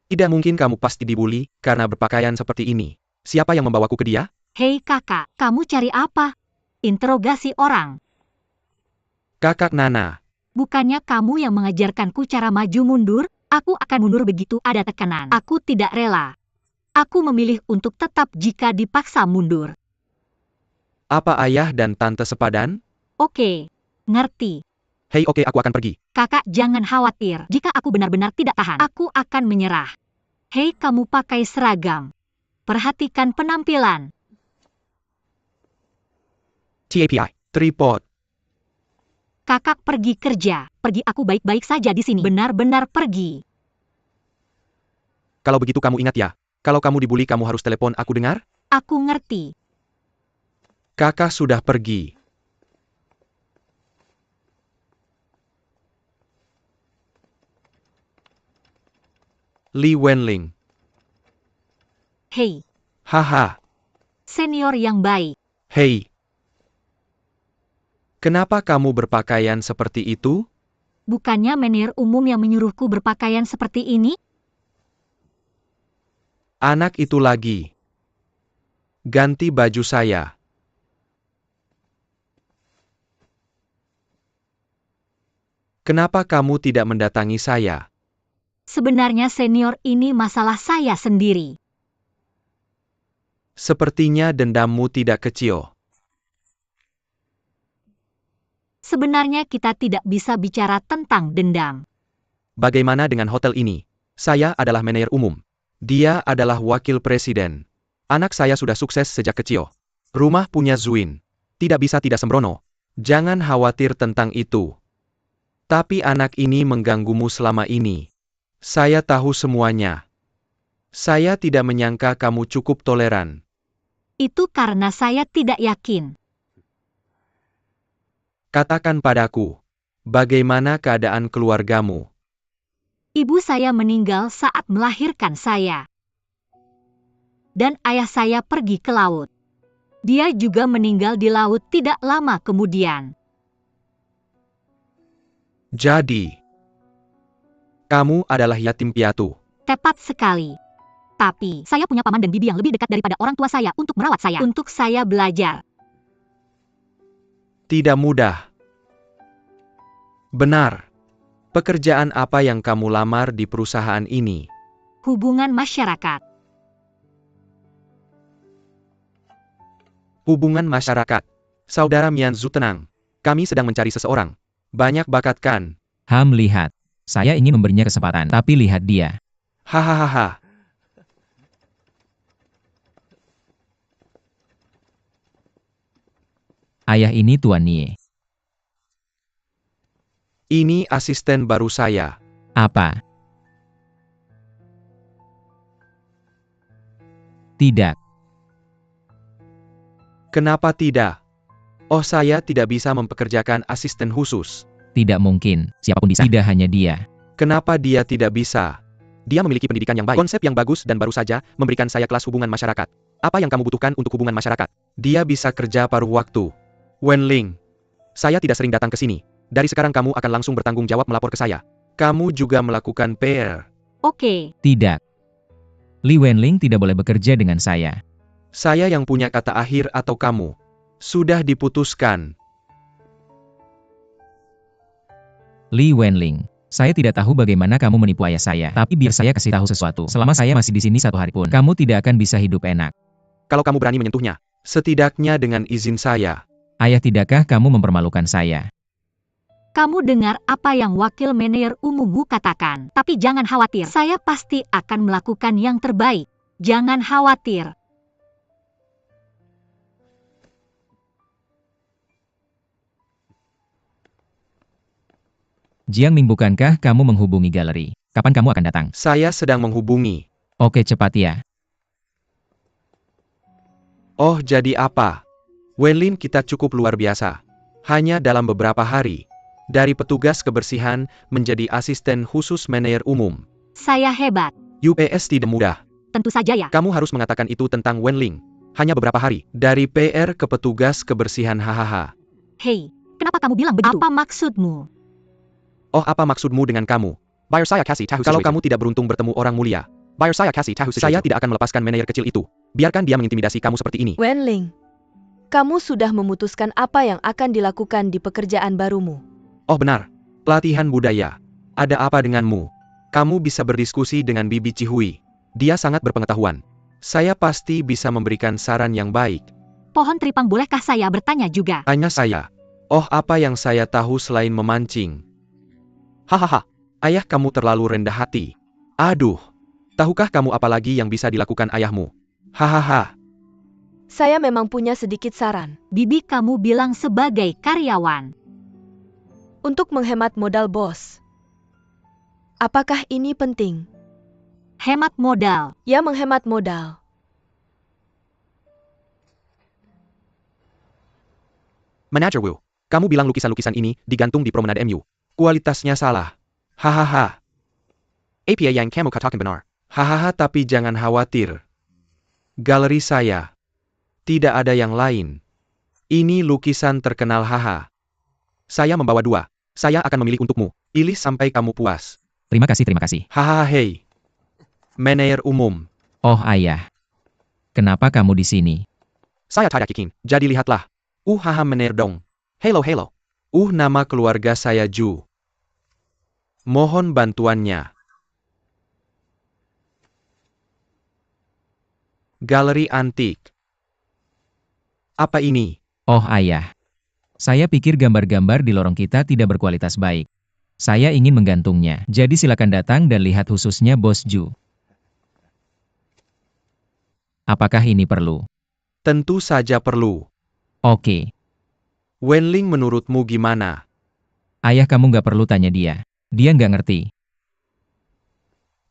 Tidak mungkin, kamu pasti dibully karena berpakaian seperti ini. Siapa yang membawaku ke dia? Hei kakak, kamu cari apa? Interogasi orang. Kakak Nana. Bukannya kamu yang mengajarkanku cara maju mundur? Aku akan mundur begitu ada tekanan. Aku tidak rela. Aku memilih untuk tetap jika dipaksa mundur. Apa ayah dan tante sepadan? Oke, ngerti. Hei oke, aku akan pergi. Kakak jangan khawatir. Jika aku benar-benar tidak tahan, aku akan menyerah. Hei, kamu pakai seragam. Perhatikan penampilan. TAPI. Tripod. Kakak pergi kerja. Pergi, aku baik-baik saja di sini. Benar-benar pergi. Kalau begitu kamu ingat ya. Kalau kamu dibully kamu harus telepon aku, dengar? Aku ngerti. Kakak sudah pergi. Li Wenling. Hei, Haha. senior yang baik. Hei. Kenapa kamu berpakaian seperti itu? Bukannya manajer umum yang menyuruhku berpakaian seperti ini? Anak itu lagi. Ganti baju saya. Kenapa kamu tidak mendatangi saya? Sebenarnya senior, ini masalah saya sendiri. Sepertinya dendammu tidak kecil. Sebenarnya kita tidak bisa bicara tentang dendam. Bagaimana dengan hotel ini? Saya adalah manajer umum. Dia adalah wakil presiden. Anak saya sudah sukses sejak kecil. Rumah punya Zuin. Tidak bisa tidak sembrono. Jangan khawatir tentang itu. Tapi anak ini mengganggumu selama ini. Saya tahu semuanya. Saya tidak menyangka kamu cukup toleran. Itu karena saya tidak yakin. Katakan padaku, bagaimana keadaan keluargamu? Ibu saya meninggal saat melahirkan saya. Dan ayah saya pergi ke laut. Dia juga meninggal di laut tidak lama kemudian. Jadi, kamu adalah yatim piatu. Tepat sekali. Tapi, saya punya paman dan bibi yang lebih dekat daripada orang tua saya untuk merawat saya. Untuk saya belajar. Tidak mudah. Benar. Pekerjaan apa yang kamu lamar di perusahaan ini? Hubungan masyarakat. Hubungan masyarakat. Saudara Mianzu tenang. Kami sedang mencari seseorang. Banyak bakat kan? Lihat. Saya ingin memberinya kesempatan, tapi lihat dia. Hahaha. Ayah ini Tuan Nie. Ini asisten baru saya. Apa? Tidak. Kenapa tidak? Oh, saya tidak bisa mempekerjakan asisten khusus. Tidak mungkin. Siapapun bisa. Tidak hanya dia. Kenapa dia tidak bisa? Dia memiliki pendidikan yang baik, konsep yang bagus dan baru saja memberikan saya kelas hubungan masyarakat. Apa yang kamu butuhkan untuk hubungan masyarakat? Dia bisa kerja paruh waktu. Wenling, saya tidak sering datang ke sini. Dari sekarang kamu akan langsung bertanggung jawab melapor ke saya. Kamu juga melakukan PR. Oke. Tidak. Li Wenling tidak boleh bekerja dengan saya. Saya yang punya kata akhir atau kamu? Sudah diputuskan. Li Wenling, saya tidak tahu bagaimana kamu menipu ayah saya, tapi biar saya kasih tahu sesuatu. Selama saya masih di sini 1 hari pun, kamu tidak akan bisa hidup enak. Kalau kamu berani menyentuhnya, setidaknya dengan izin saya. Ayah, tidakkah kamu mempermalukan saya? Kamu dengar apa yang wakil manajer umummu katakan. Tapi jangan khawatir, saya pasti akan melakukan yang terbaik. Jangan khawatir. Jiangming, bukankah kamu menghubungi galeri? Kapan kamu akan datang? Saya sedang menghubungi. Oke, cepat ya. Oh, jadi apa? Wenlin, kita cukup luar biasa. Hanya dalam beberapa hari. Dari petugas kebersihan menjadi asisten khusus manajer umum. Saya hebat. UPS tidak mudah. Tentu saja ya. Kamu harus mengatakan itu tentang Wenling. Hanya beberapa hari. Dari PR ke petugas kebersihan, hahaha. Hei, kenapa kamu bilang begitu? Apa maksudmu? Oh, apa maksudmu dengan kamu? Bayar saya kasih tahu. Kalau kamu tidak beruntung bertemu orang mulia, bayar saya kasih tahu. Saya tidak akan melepaskan manajer kecil itu. Biarkan dia mengintimidasi kamu seperti ini. Wenling, kamu sudah memutuskan apa yang akan dilakukan di pekerjaan barumu. Oh benar, pelatihan budaya. Ada apa denganmu? Kamu bisa berdiskusi dengan Bibi Cihui. Dia sangat berpengetahuan. Saya pasti bisa memberikan saran yang baik. Pohon Tripang, bolehkah saya bertanya juga? Tanya saya. Oh, apa yang saya tahu selain memancing? Hahaha, ayah kamu terlalu rendah hati. Aduh, tahukah kamu apa lagi yang bisa dilakukan ayahmu? Hahaha. Saya memang punya sedikit saran. Bibi kamu bilang sebagai karyawan. Untuk menghemat modal bos. Apakah ini penting? Hemat modal. Ya, menghemat modal. Manager Wu, kamu bilang lukisan-lukisan ini digantung di promenade MU. Kualitasnya salah. Hahaha. APA yang kamu katakan benar. Hahaha, tapi jangan khawatir. Galeri saya. Tidak ada yang lain. Ini lukisan terkenal, haha. Saya membawa 2. Saya akan memilih untukmu. Pilih sampai kamu puas. Terima kasih, terima kasih. Hahaha, hei. Manajer umum. Oh ayah. Kenapa kamu di sini? Saya tidak yakin. Jadi lihatlah. Haha, manajer dong. Hello, hello. Nama keluarga saya Ju. Mohon bantuannya. Galeri antik. Apa ini? Oh ayah. Saya pikir gambar-gambar di lorong kita tidak berkualitas baik. Saya ingin menggantungnya. Jadi silakan datang dan lihat, khususnya Bos Ju. Apakah ini perlu? Tentu saja perlu. Oke. Wenling, menurutmu gimana? Ayah, kamu nggak perlu tanya dia. Dia nggak ngerti.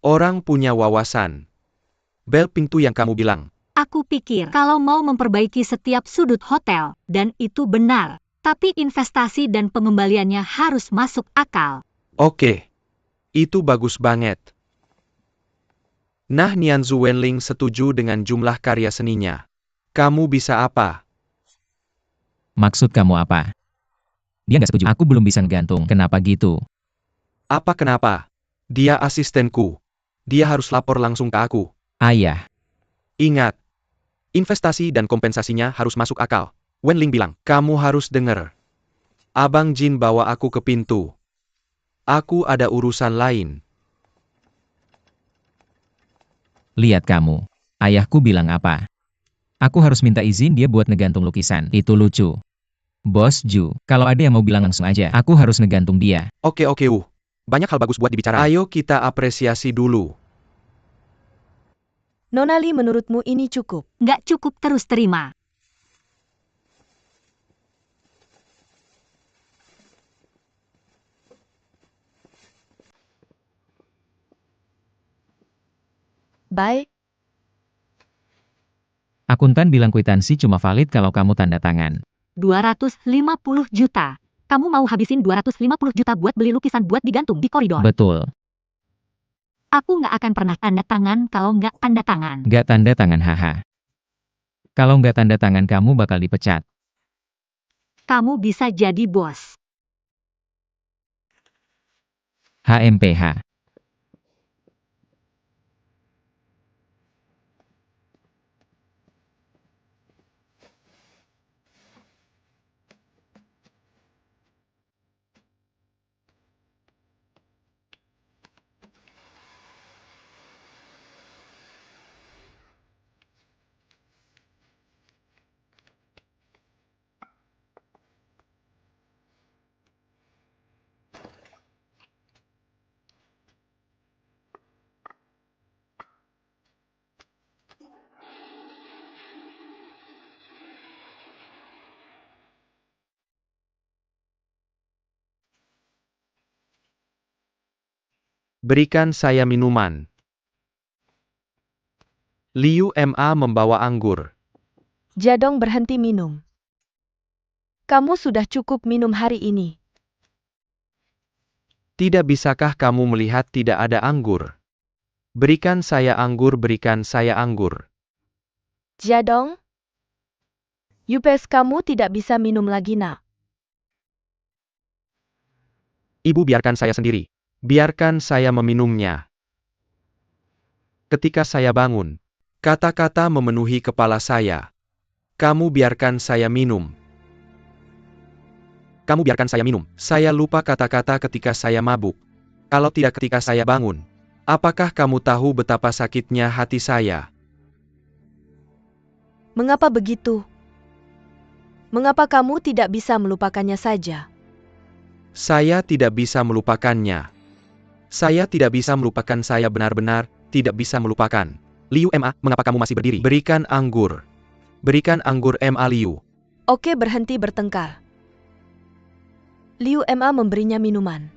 Orang punya wawasan. Bel pintu yang kamu bilang. Aku pikir kalau mau memperbaiki setiap sudut hotel, dan itu benar. Tapi investasi dan pengembaliannya harus masuk akal. Oke. Itu bagus banget. Nah, Nianzu Wenling setuju dengan jumlah karya seninya. Kamu bisa apa? Maksud kamu apa? Dia nggak setuju. Aku belum bisa ngegantung. Kenapa gitu? Apa kenapa? Dia asistenku. Dia harus lapor langsung ke aku. Ayah. Ingat. Investasi dan kompensasinya harus masuk akal. Wenling bilang, kamu harus denger. Abang Jin bawa aku ke pintu. Aku ada urusan lain. Lihat kamu. Ayahku bilang apa? Aku harus minta izin dia buat ngegantung lukisan. Itu lucu. Bos Ju, kalau ada yang mau bilang langsung aja. Aku harus ngegantung dia. Oke. Banyak hal bagus buat dibicarakan. Ayo kita apresiasi dulu. Nona Li, menurutmu ini cukup? Nggak cukup terus terima. Baik. Akuntan bilang kwitansi cuma valid kalau kamu tanda tangan. 250 juta. Kamu mau habisin 250 juta buat beli lukisan buat digantung di koridor? Betul. Aku nggak akan pernah tanda tangan kalau nggak tanda tangan. Nggak tanda tangan, haha. Kalau nggak tanda tangan kamu bakal dipecat. Kamu bisa jadi bos. HMPH. Berikan saya minuman. Liu Ma membawa anggur. Jadong berhenti minum. Kamu sudah cukup minum hari ini. Tidak bisakah kamu melihat tidak ada anggur? Berikan saya anggur, berikan saya anggur. Jadong? Yupes, kamu tidak bisa minum lagi, nak. Ibu, biarkan saya sendiri. Biarkan saya meminumnya. Ketika saya bangun, kata-kata memenuhi kepala saya. Kamu biarkan saya minum. Kamu biarkan saya minum. Saya lupa kata-kata ketika saya mabuk. Kalau tidak ketika saya bangun. Apakah kamu tahu betapa sakitnya hati saya? Mengapa begitu? Mengapa kamu tidak bisa melupakannya saja? Saya tidak bisa melupakannya. Saya tidak bisa melupakan, saya benar-benar tidak bisa melupakan. Liu Ma, mengapa kamu masih berdiri? Berikan anggur. Berikan anggur, Ma Liu. Oke, berhenti bertengkar. Liu Ma memberinya minuman.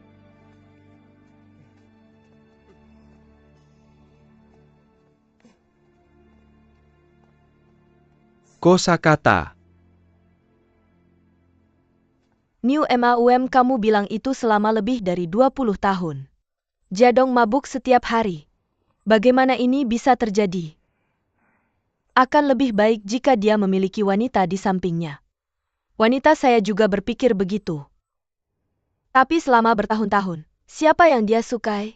Kosakata. Niu Ma, kamu bilang itu selama lebih dari 20 tahun. Jadong mabuk setiap hari. Bagaimana ini bisa terjadi? Akan lebih baik jika dia memiliki wanita di sampingnya. Wanita, saya juga berpikir begitu. Tapi selama bertahun-tahun, siapa yang dia sukai?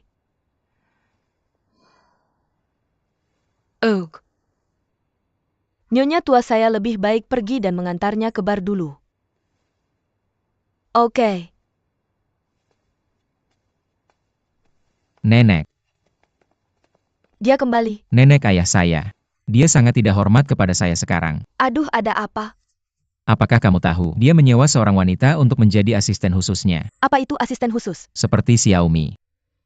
Nyonya tua, saya lebih baik pergi dan mengantarnya ke bar dulu. Oke. Nenek. Dia kembali. Nenek ayah saya. Dia sangat tidak hormat kepada saya sekarang. Aduh, ada apa? Apakah kamu tahu, dia menyewa seorang wanita untuk menjadi asisten khususnya, Apa itu asisten khusus? seperti Xiaomi.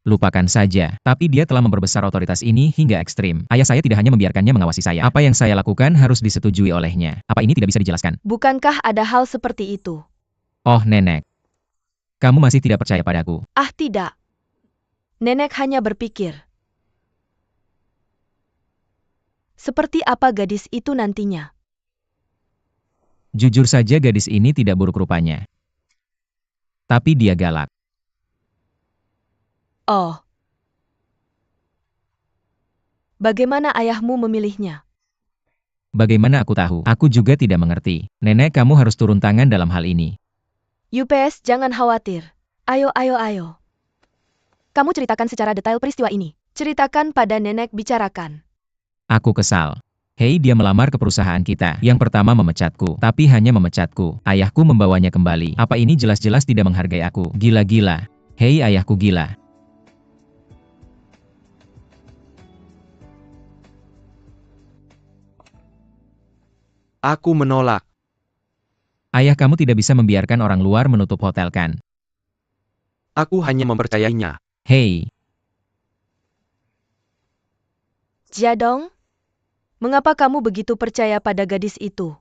Lupakan saja, tapi dia telah memperbesar otoritas ini hingga ekstrim. Ayah saya tidak hanya membiarkannya mengawasi saya. Apa yang saya lakukan harus disetujui olehnya. Apa ini tidak bisa dijelaskan? Bukankah ada hal seperti itu? Oh, Nenek. Kamu masih tidak percaya padaku. Ah, tidak. Nenek hanya berpikir. Seperti apa gadis itu nantinya? Jujur saja gadis ini tidak buruk rupanya. Tapi dia galak. Oh. Bagaimana ayahmu memilihnya? Bagaimana aku tahu? Aku juga tidak mengerti. Nenek, kamu harus turun tangan dalam hal ini. UPS, jangan khawatir. Ayo. Kamu ceritakan secara detail peristiwa ini. Ceritakan pada nenek, bicarakan. Aku kesal. Hei, dia melamar ke perusahaan kita. Yang pertama memecatku, tapi hanya memecatku. Ayahku membawanya kembali. Apa ini jelas-jelas tidak menghargai aku? Gila-gila. Hei, ayahku gila. Aku menolak. Ayah kamu tidak bisa membiarkan orang luar menutup hotel kan? Aku hanya mempercayainya. Hei, Jiadong, mengapa kamu begitu percaya pada gadis itu?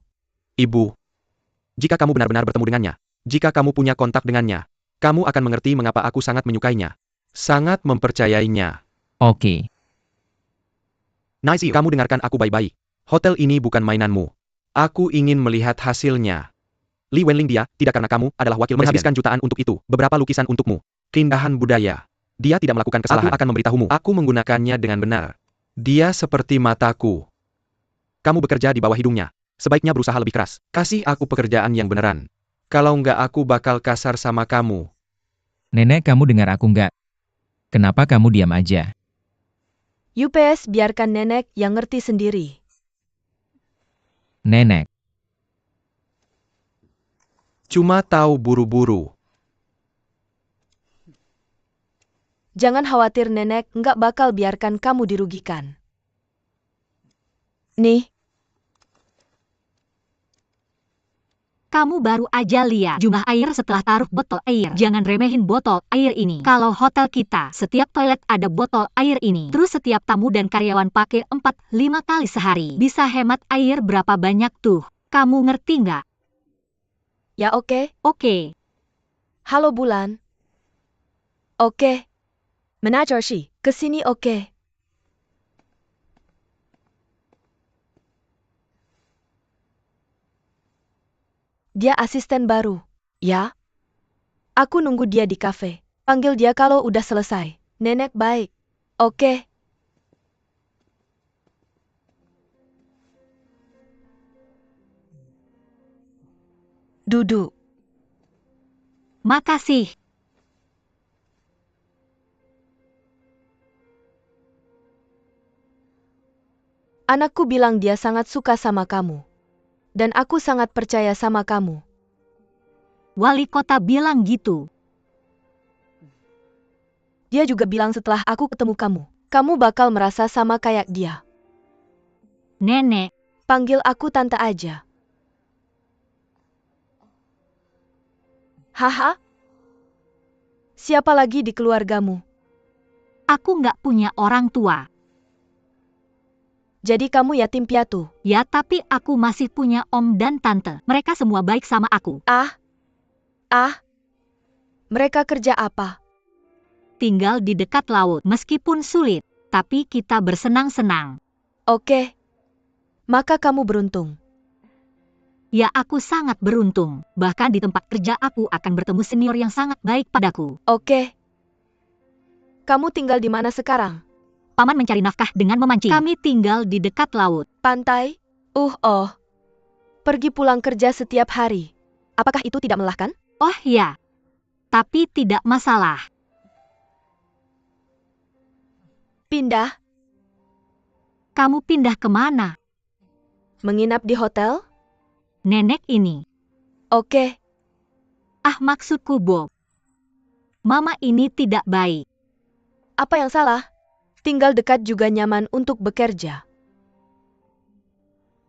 Ibu. Jika kamu benar-benar bertemu dengannya, jika kamu punya kontak dengannya, kamu akan mengerti mengapa aku sangat menyukainya. Sangat mempercayainya. oke. Naisi, kamu dengarkan aku baik-baik. Hotel ini bukan mainanmu. Aku ingin melihat hasilnya. Li Wenling, dia, tidak karena kamu, adalah wakil menghabiskan jutaan untuk itu. Beberapa lukisan untukmu. Keindahan budaya. Dia tidak melakukan kesalahan. Aku akan memberitahumu. Aku menggunakannya dengan benar. Dia seperti mataku. Kamu bekerja di bawah hidungnya. Sebaiknya berusaha lebih keras. Kasih aku pekerjaan yang beneran. Kalau enggak aku bakal kasar sama kamu. Nenek, kamu dengar aku nggak? Kenapa kamu diam aja? UPS, biarkan nenek yang ngerti sendiri. Nenek, Cuma tahu buru-buru. Jangan khawatir nenek, nggak bakal biarkan kamu dirugikan. Nih, Kamu baru aja lihat jumlah air setelah taruh botol air. Jangan remehin botol air ini. Kalau hotel kita, setiap toilet ada botol air ini. Terus setiap tamu dan karyawan pakai 4-5 kali sehari. Bisa hemat air berapa banyak tuh? Kamu ngerti nggak? ya oke. Oke. Halo Bulan. Oke. Manajer Shi, kesini oke. Dia asisten baru. Ya? Aku nunggu dia di kafe. Panggil dia kalau udah selesai. Nenek baik. Oke. Duduk. Makasih. Anakku bilang dia sangat suka sama kamu. Dan aku sangat percaya sama kamu. Wali kota bilang gitu. Dia juga bilang setelah aku ketemu kamu bakal merasa sama kayak dia. Nenek, Panggil aku tante aja. Haha. Siapa lagi di keluargamu? aku nggak punya orang tua. Jadi kamu yatim piatu? Ya, tapi aku masih punya om dan tante. Mereka semua baik sama aku. Mereka kerja apa? Tinggal di dekat laut. Meskipun sulit, tapi kita bersenang-senang. Oke. Maka kamu beruntung. Ya, aku sangat beruntung. Bahkan di tempat kerja aku akan bertemu senior yang sangat baik padaku. Oke. Kamu tinggal di mana sekarang? Paman mencari nafkah dengan memancing. Kami tinggal di dekat laut. Pantai? Pergi pulang kerja setiap hari. Apakah itu tidak melelahkan? Oh ya, tapi tidak masalah. Pindah? Kamu pindah kemana? Menginap di hotel? Nenek ini. Oke. Maksudku Bob. Mama ini tidak baik. Apa yang salah? Tinggal dekat juga nyaman untuk bekerja.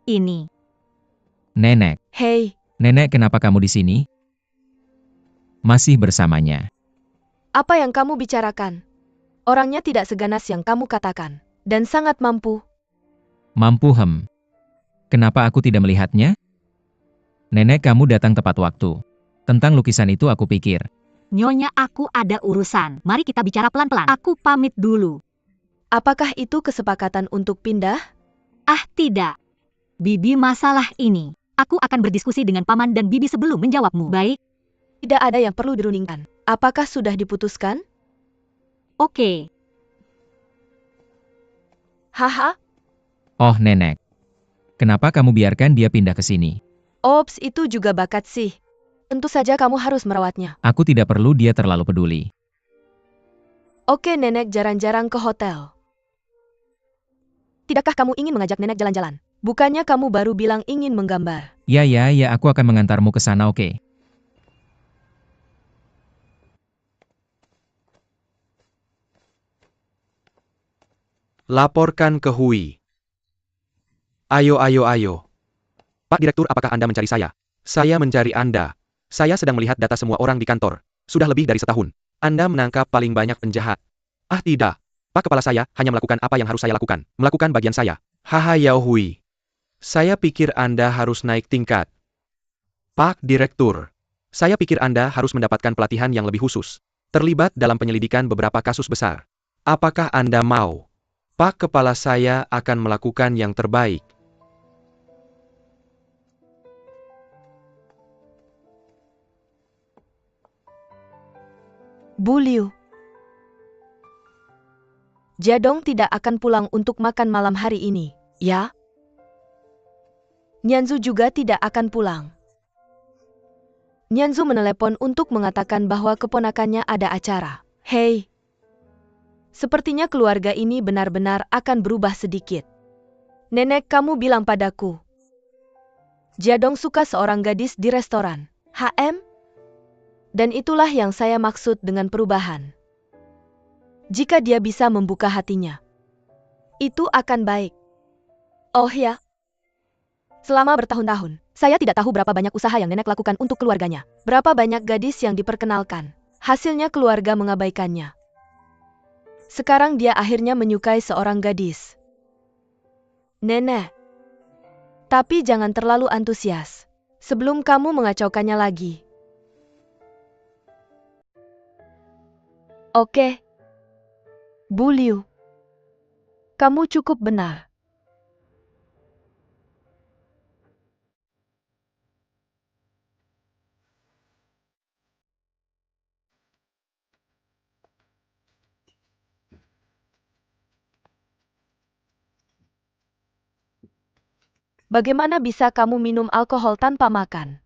Ini. nenek. Hei, Nenek, kenapa kamu di sini? Masih bersamanya. apa yang kamu bicarakan? Orangnya tidak seganas yang kamu katakan. Dan sangat mampu. Mampu Kenapa aku tidak melihatnya? Nenek, kamu datang tepat waktu. Tentang lukisan itu aku pikir. Nyonya, aku ada urusan. Mari kita bicara pelan-pelan. Aku pamit dulu. Apakah itu kesepakatan untuk pindah? Ah, tidak. Bibi, masalah ini. Aku akan berdiskusi dengan Paman dan Bibi sebelum menjawabmu. Baik? Tidak ada yang perlu dirundingkan. Apakah sudah diputuskan? Oke. Haha, Oh nenek. Kenapa kamu biarkan dia pindah ke sini? ops, itu juga bakat sih. Tentu saja kamu harus merawatnya. Aku tidak perlu dia terlalu peduli. Oke, nenek jarang-jarang ke hotel. Tidakkah kamu ingin mengajak nenek jalan-jalan? Bukannya kamu baru bilang ingin menggambar. Ya, aku akan mengantarmu ke sana, oke? Laporkan ke Hui. Ayo. Pak Direktur, apakah Anda mencari saya? Saya mencari Anda. Saya sedang melihat data semua orang di kantor. Sudah lebih dari setahun. Anda menangkap paling banyak penjahat. Ah tidak. Pak Kepala, saya hanya melakukan apa yang harus saya lakukan. Melakukan bagian saya. Haha Yao Hui. Saya pikir Anda harus naik tingkat. Pak Direktur. Saya pikir Anda harus mendapatkan pelatihan yang lebih khusus. Terlibat dalam penyelidikan beberapa kasus besar. Apakah Anda mau? Pak Kepala, saya akan melakukan yang terbaik. Bu Liu. Jadong tidak akan pulang untuk makan malam hari ini, ya? Nyanzu juga tidak akan pulang. Nyanzu menelepon untuk mengatakan bahwa keponakannya ada acara. Hei, sepertinya keluarga ini benar-benar akan berubah sedikit. Nenek kamu bilang padaku, Jadong suka seorang gadis di restoran. HM? Dan itulah yang saya maksud dengan perubahan. Jika dia bisa membuka hatinya, itu akan baik. Oh ya, selama bertahun-tahun, saya tidak tahu berapa banyak usaha yang nenek lakukan untuk keluarganya. Berapa banyak gadis yang diperkenalkan. Hasilnya keluarga mengabaikannya. Sekarang dia akhirnya menyukai seorang gadis. Nenek. Tapi jangan terlalu antusias. Sebelum kamu mengacaukannya lagi. Oke. Bu Liu. Kamu cukup benar. Bagaimana bisa kamu minum alkohol tanpa makan?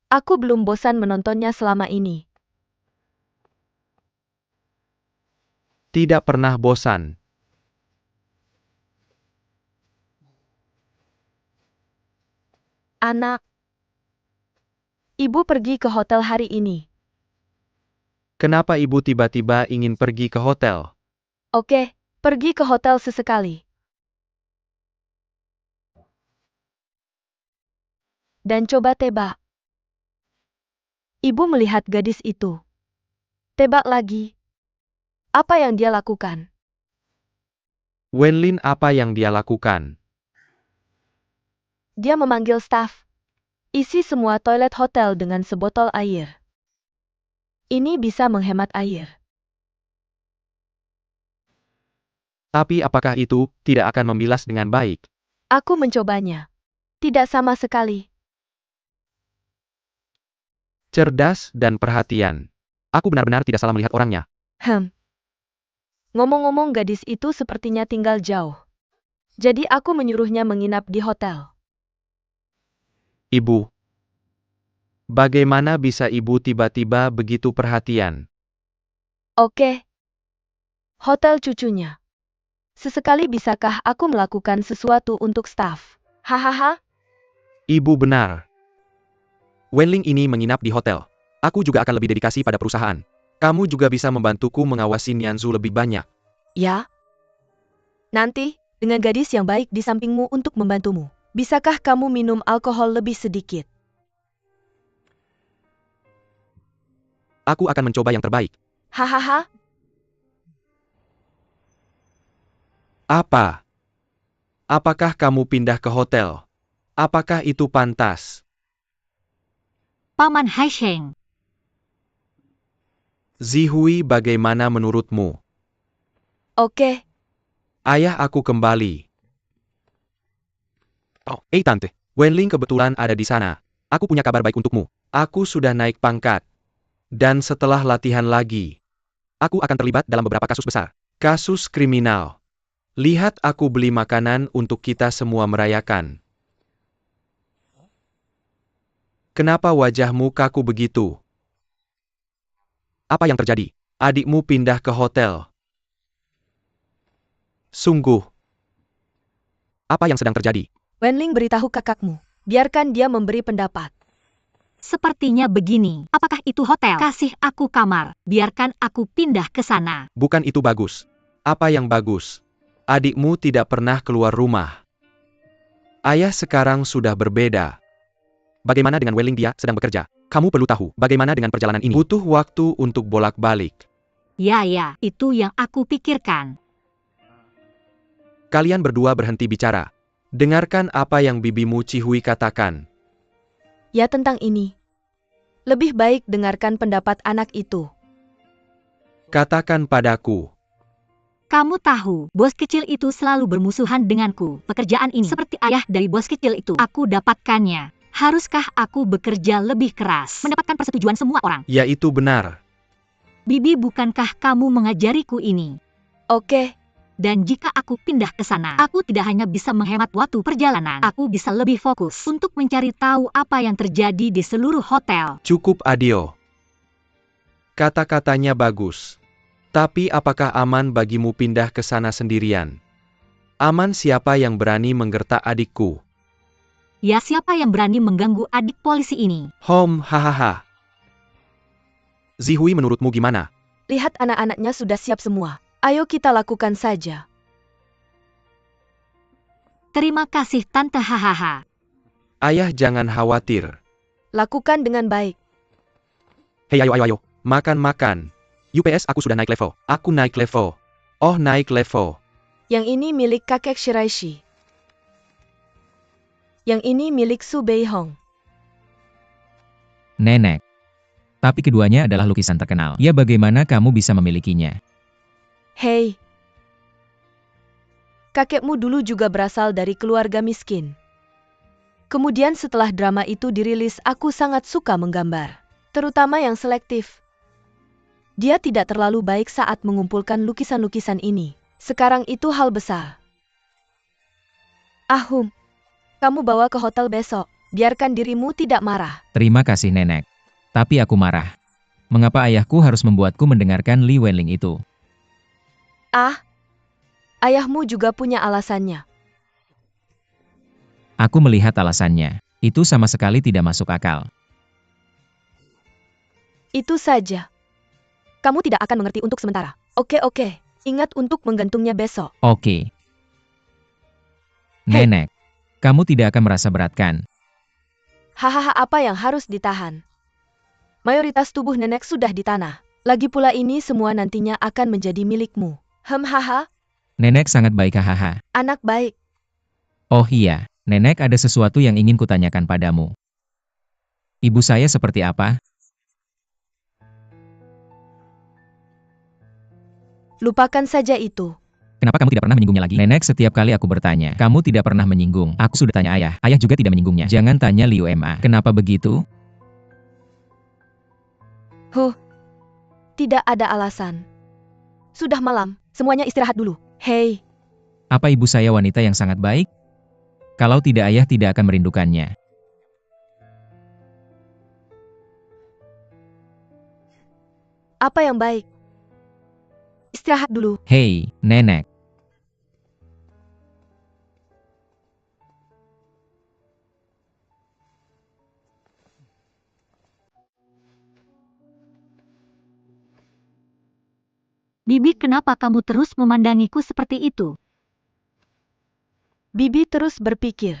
Aku belum bosan menontonnya selama ini. Tidak pernah bosan. Anak. Ibu pergi ke hotel hari ini. Kenapa Ibu tiba-tiba ingin pergi ke hotel? Oke, pergi ke hotel sesekali. Dan coba tebak. Ibu melihat gadis itu. Tebak lagi. Apa yang dia lakukan? Wenlin, apa yang dia lakukan? Dia memanggil staf. Isi semua toilet hotel dengan sebotol air. Ini bisa menghemat air. Tapi apakah itu tidak akan membilas dengan baik? Aku mencobanya. Tidak sama sekali. Cerdas dan perhatian. Aku benar-benar tidak salah melihat orangnya. Ngomong-ngomong, gadis itu sepertinya tinggal jauh. Jadi aku menyuruhnya menginap di hotel. Ibu. Bagaimana bisa Ibu tiba-tiba begitu perhatian? Oke. Hotel cucunya. Sesekali bisakah aku melakukan sesuatu untuk staf? Hahaha. Ibu benar. Wenling ini menginap di hotel. Aku juga akan lebih dedikasi pada perusahaan. Kamu juga bisa membantuku mengawasi Nyanzu lebih banyak. Ya. Nanti, dengan gadis yang baik di sampingmu untuk membantumu, bisakah kamu minum alkohol lebih sedikit? Aku akan mencoba yang terbaik. Hahaha. Apa? Apakah kamu pindah ke hotel? Apakah itu pantas? Paman Haisheng. Zihui, bagaimana menurutmu? Oke, Ayah aku kembali. Oh, Tante. Wenling kebetulan ada di sana. Aku punya kabar baik untukmu. Aku sudah naik pangkat. Dan setelah latihan lagi, aku akan terlibat dalam beberapa kasus besar. Kasus kriminal. Lihat aku beli makanan untuk kita semua merayakan. Kenapa wajahmu kaku begitu? Apa yang terjadi? Adikmu pindah ke hotel. Sungguh. Apa yang sedang terjadi? Wenling beritahu kakakmu. Biarkan dia memberi pendapat. Sepertinya begini, apakah itu hotel? Kasih aku kamar, biarkan aku pindah ke sana. Bukan itu bagus. Apa yang bagus? Adikmu tidak pernah keluar rumah. Ayah sekarang sudah berbeda. Bagaimana dengan Wenling, dia sedang bekerja? Kamu perlu tahu, bagaimana dengan perjalanan ini? Butuh waktu untuk bolak-balik. Ya, itu yang aku pikirkan. Kalian berdua berhenti bicara. Dengarkan apa yang bibimu Cihui katakan. Ya tentang ini. Lebih baik dengarkan pendapat anak itu. Katakan padaku. Kamu tahu, bos kecil itu selalu bermusuhan denganku. Pekerjaan ini seperti ayah dari bos kecil itu. Aku dapatkannya. Haruskah aku bekerja lebih keras, mendapatkan persetujuan semua orang? Ya, itu benar. Bibi, bukankah kamu mengajariku ini? Oke, Dan jika aku pindah ke sana, aku tidak hanya bisa menghemat waktu perjalanan, aku bisa lebih fokus untuk mencari tahu apa yang terjadi di seluruh hotel. Cukup, Adio. Kata-katanya bagus. Tapi apakah aman bagimu pindah ke sana sendirian? Aman siapa yang berani menggertak adikku? Ya, siapa yang berani mengganggu adik polisi ini? Hahaha. Zihui, menurutmu gimana? lihat anak-anaknya sudah siap semua. Ayo kita lakukan saja. Terima kasih Tante, hahaha. Ayah jangan khawatir. Lakukan dengan baik. Hei, ayo. Makan. UPS aku sudah naik level. Aku naik level. Oh, naik level. Yang ini milik kakek Shiraishi. Yang ini milik Su Beihong. Nenek. Tapi keduanya adalah lukisan terkenal. Ya, bagaimana kamu bisa memilikinya? Hei. Kakekmu dulu juga berasal dari keluarga miskin. Kemudian setelah drama itu dirilis, aku sangat suka menggambar. Terutama yang selektif. Dia tidak terlalu baik saat mengumpulkan lukisan-lukisan ini. Sekarang itu hal besar. Ahum, kamu bawa ke hotel besok. Biarkan dirimu tidak marah. Terima kasih, Nenek. Tapi aku marah. Mengapa ayahku harus membuatku mendengarkan Li Wenling itu? Ah, ayahmu juga punya alasannya. Aku melihat alasannya. Itu sama sekali tidak masuk akal. Itu saja. Kamu tidak akan mengerti untuk sementara. Oke. Ingat untuk menggantungnya besok. Oke. Hei. Nenek, kamu tidak akan merasa berat kan? Hahaha, apa yang harus ditahan? Mayoritas tubuh nenek sudah di tanah. Lagi pula ini semua nantinya akan menjadi milikmu. Haha, Nenek sangat baik, hahaha. anak baik. Oh iya, Nenek, ada sesuatu yang ingin kutanyakan padamu. Ibu saya seperti apa? Lupakan saja itu. Kenapa kamu tidak pernah menyinggungnya lagi? Nenek, setiap kali aku bertanya, kamu tidak pernah menyinggung. Aku sudah tanya ayah. Ayah juga tidak menyinggungnya. Jangan tanya Liu Ma. Kenapa begitu? Tidak ada alasan. Sudah malam, semuanya istirahat dulu. Hei, Apa ibu saya wanita yang sangat baik? Kalau tidak, ayah tidak akan merindukannya. apa yang baik? Istirahat dulu. Hei, Nenek. Bibi, kenapa kamu terus memandangiku seperti itu? Bibi terus berpikir.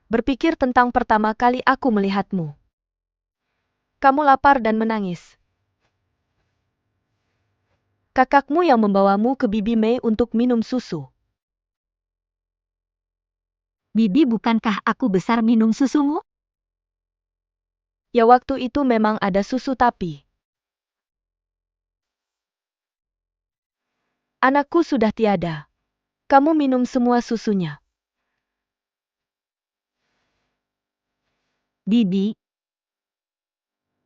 Berpikir tentang pertama kali aku melihatmu. Kamu lapar dan menangis. Kakakmu yang membawamu ke Bibi Mei untuk minum susu. Bibi, bukankah aku besar minum susumu? Ya, waktu itu memang ada susu tapi Anakku sudah tiada. Kamu minum semua susunya. Bibi,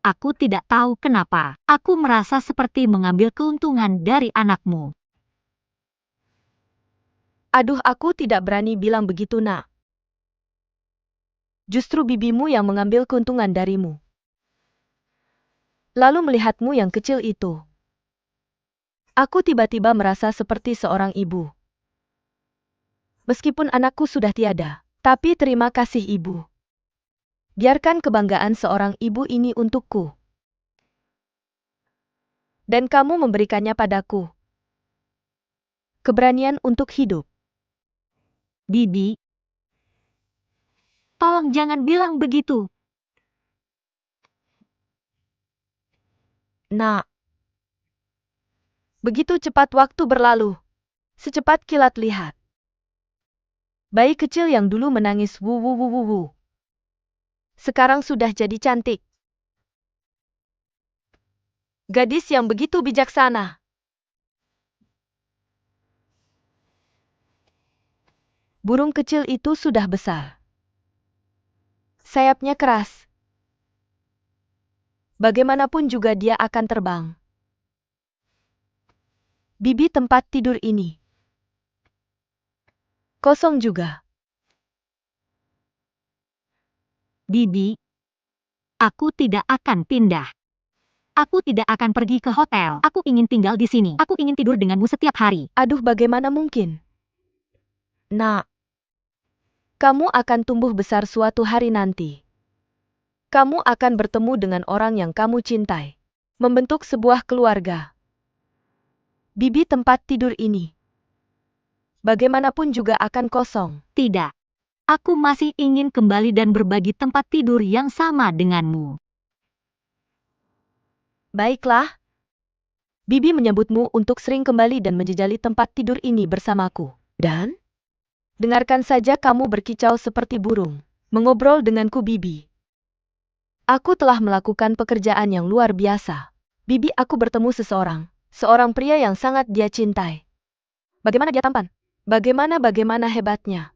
aku tidak tahu kenapa. Aku merasa seperti mengambil keuntungan dari anakmu. Aduh, aku tidak berani bilang begitu, Nak. Justru bibimu yang mengambil keuntungan darimu. Lalu melihatmu yang kecil itu. Aku tiba-tiba merasa seperti seorang ibu. Meskipun anakku sudah tiada, tapi terima kasih ibu. Biarkan kebanggaan seorang ibu ini untukku. Dan kamu memberikannya padaku. Keberanian untuk hidup. Bibi, tolong jangan bilang begitu. Nak. Begitu cepat waktu berlalu. Secepat kilat lihat. Bayi kecil yang dulu menangis wu. Sekarang sudah jadi cantik. Gadis yang begitu bijaksana. Burung kecil itu sudah besar. Sayapnya keras. Bagaimanapun juga dia akan terbang. Bibi, tempat tidur ini kosong juga. Bibi, aku tidak akan pindah. Aku tidak akan pergi ke hotel. Aku ingin tinggal di sini. Aku ingin tidur denganmu setiap hari. Aduh, bagaimana mungkin? Nak, kamu akan tumbuh besar suatu hari nanti. Kamu akan bertemu dengan orang yang kamu cintai. Membentuk sebuah keluarga. Bibi, tempat tidur ini bagaimanapun juga akan kosong. Tidak. Aku masih ingin kembali dan berbagi tempat tidur yang sama denganmu. Baiklah. Bibi menyebutmu untuk sering kembali dan menjejali tempat tidur ini bersamaku. Dan? Dengarkan saja kamu berkicau seperti burung. Mengobrol denganku, Bibi. Aku telah melakukan pekerjaan yang luar biasa. Bibi, aku bertemu seseorang. Seorang pria yang sangat dia cintai. Bagaimana dia tampan? Bagaimana hebatnya.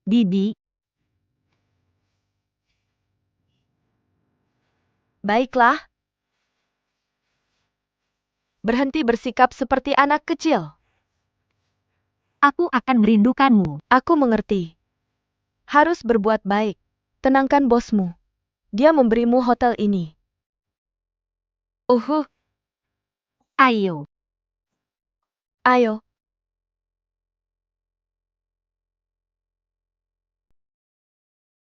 Bibi, Baiklah. Berhenti bersikap seperti anak kecil. aku akan merindukanmu. Aku mengerti. Harus berbuat baik. Tenangkan bosmu. Dia memberimu hotel ini. Ayo. Ayo.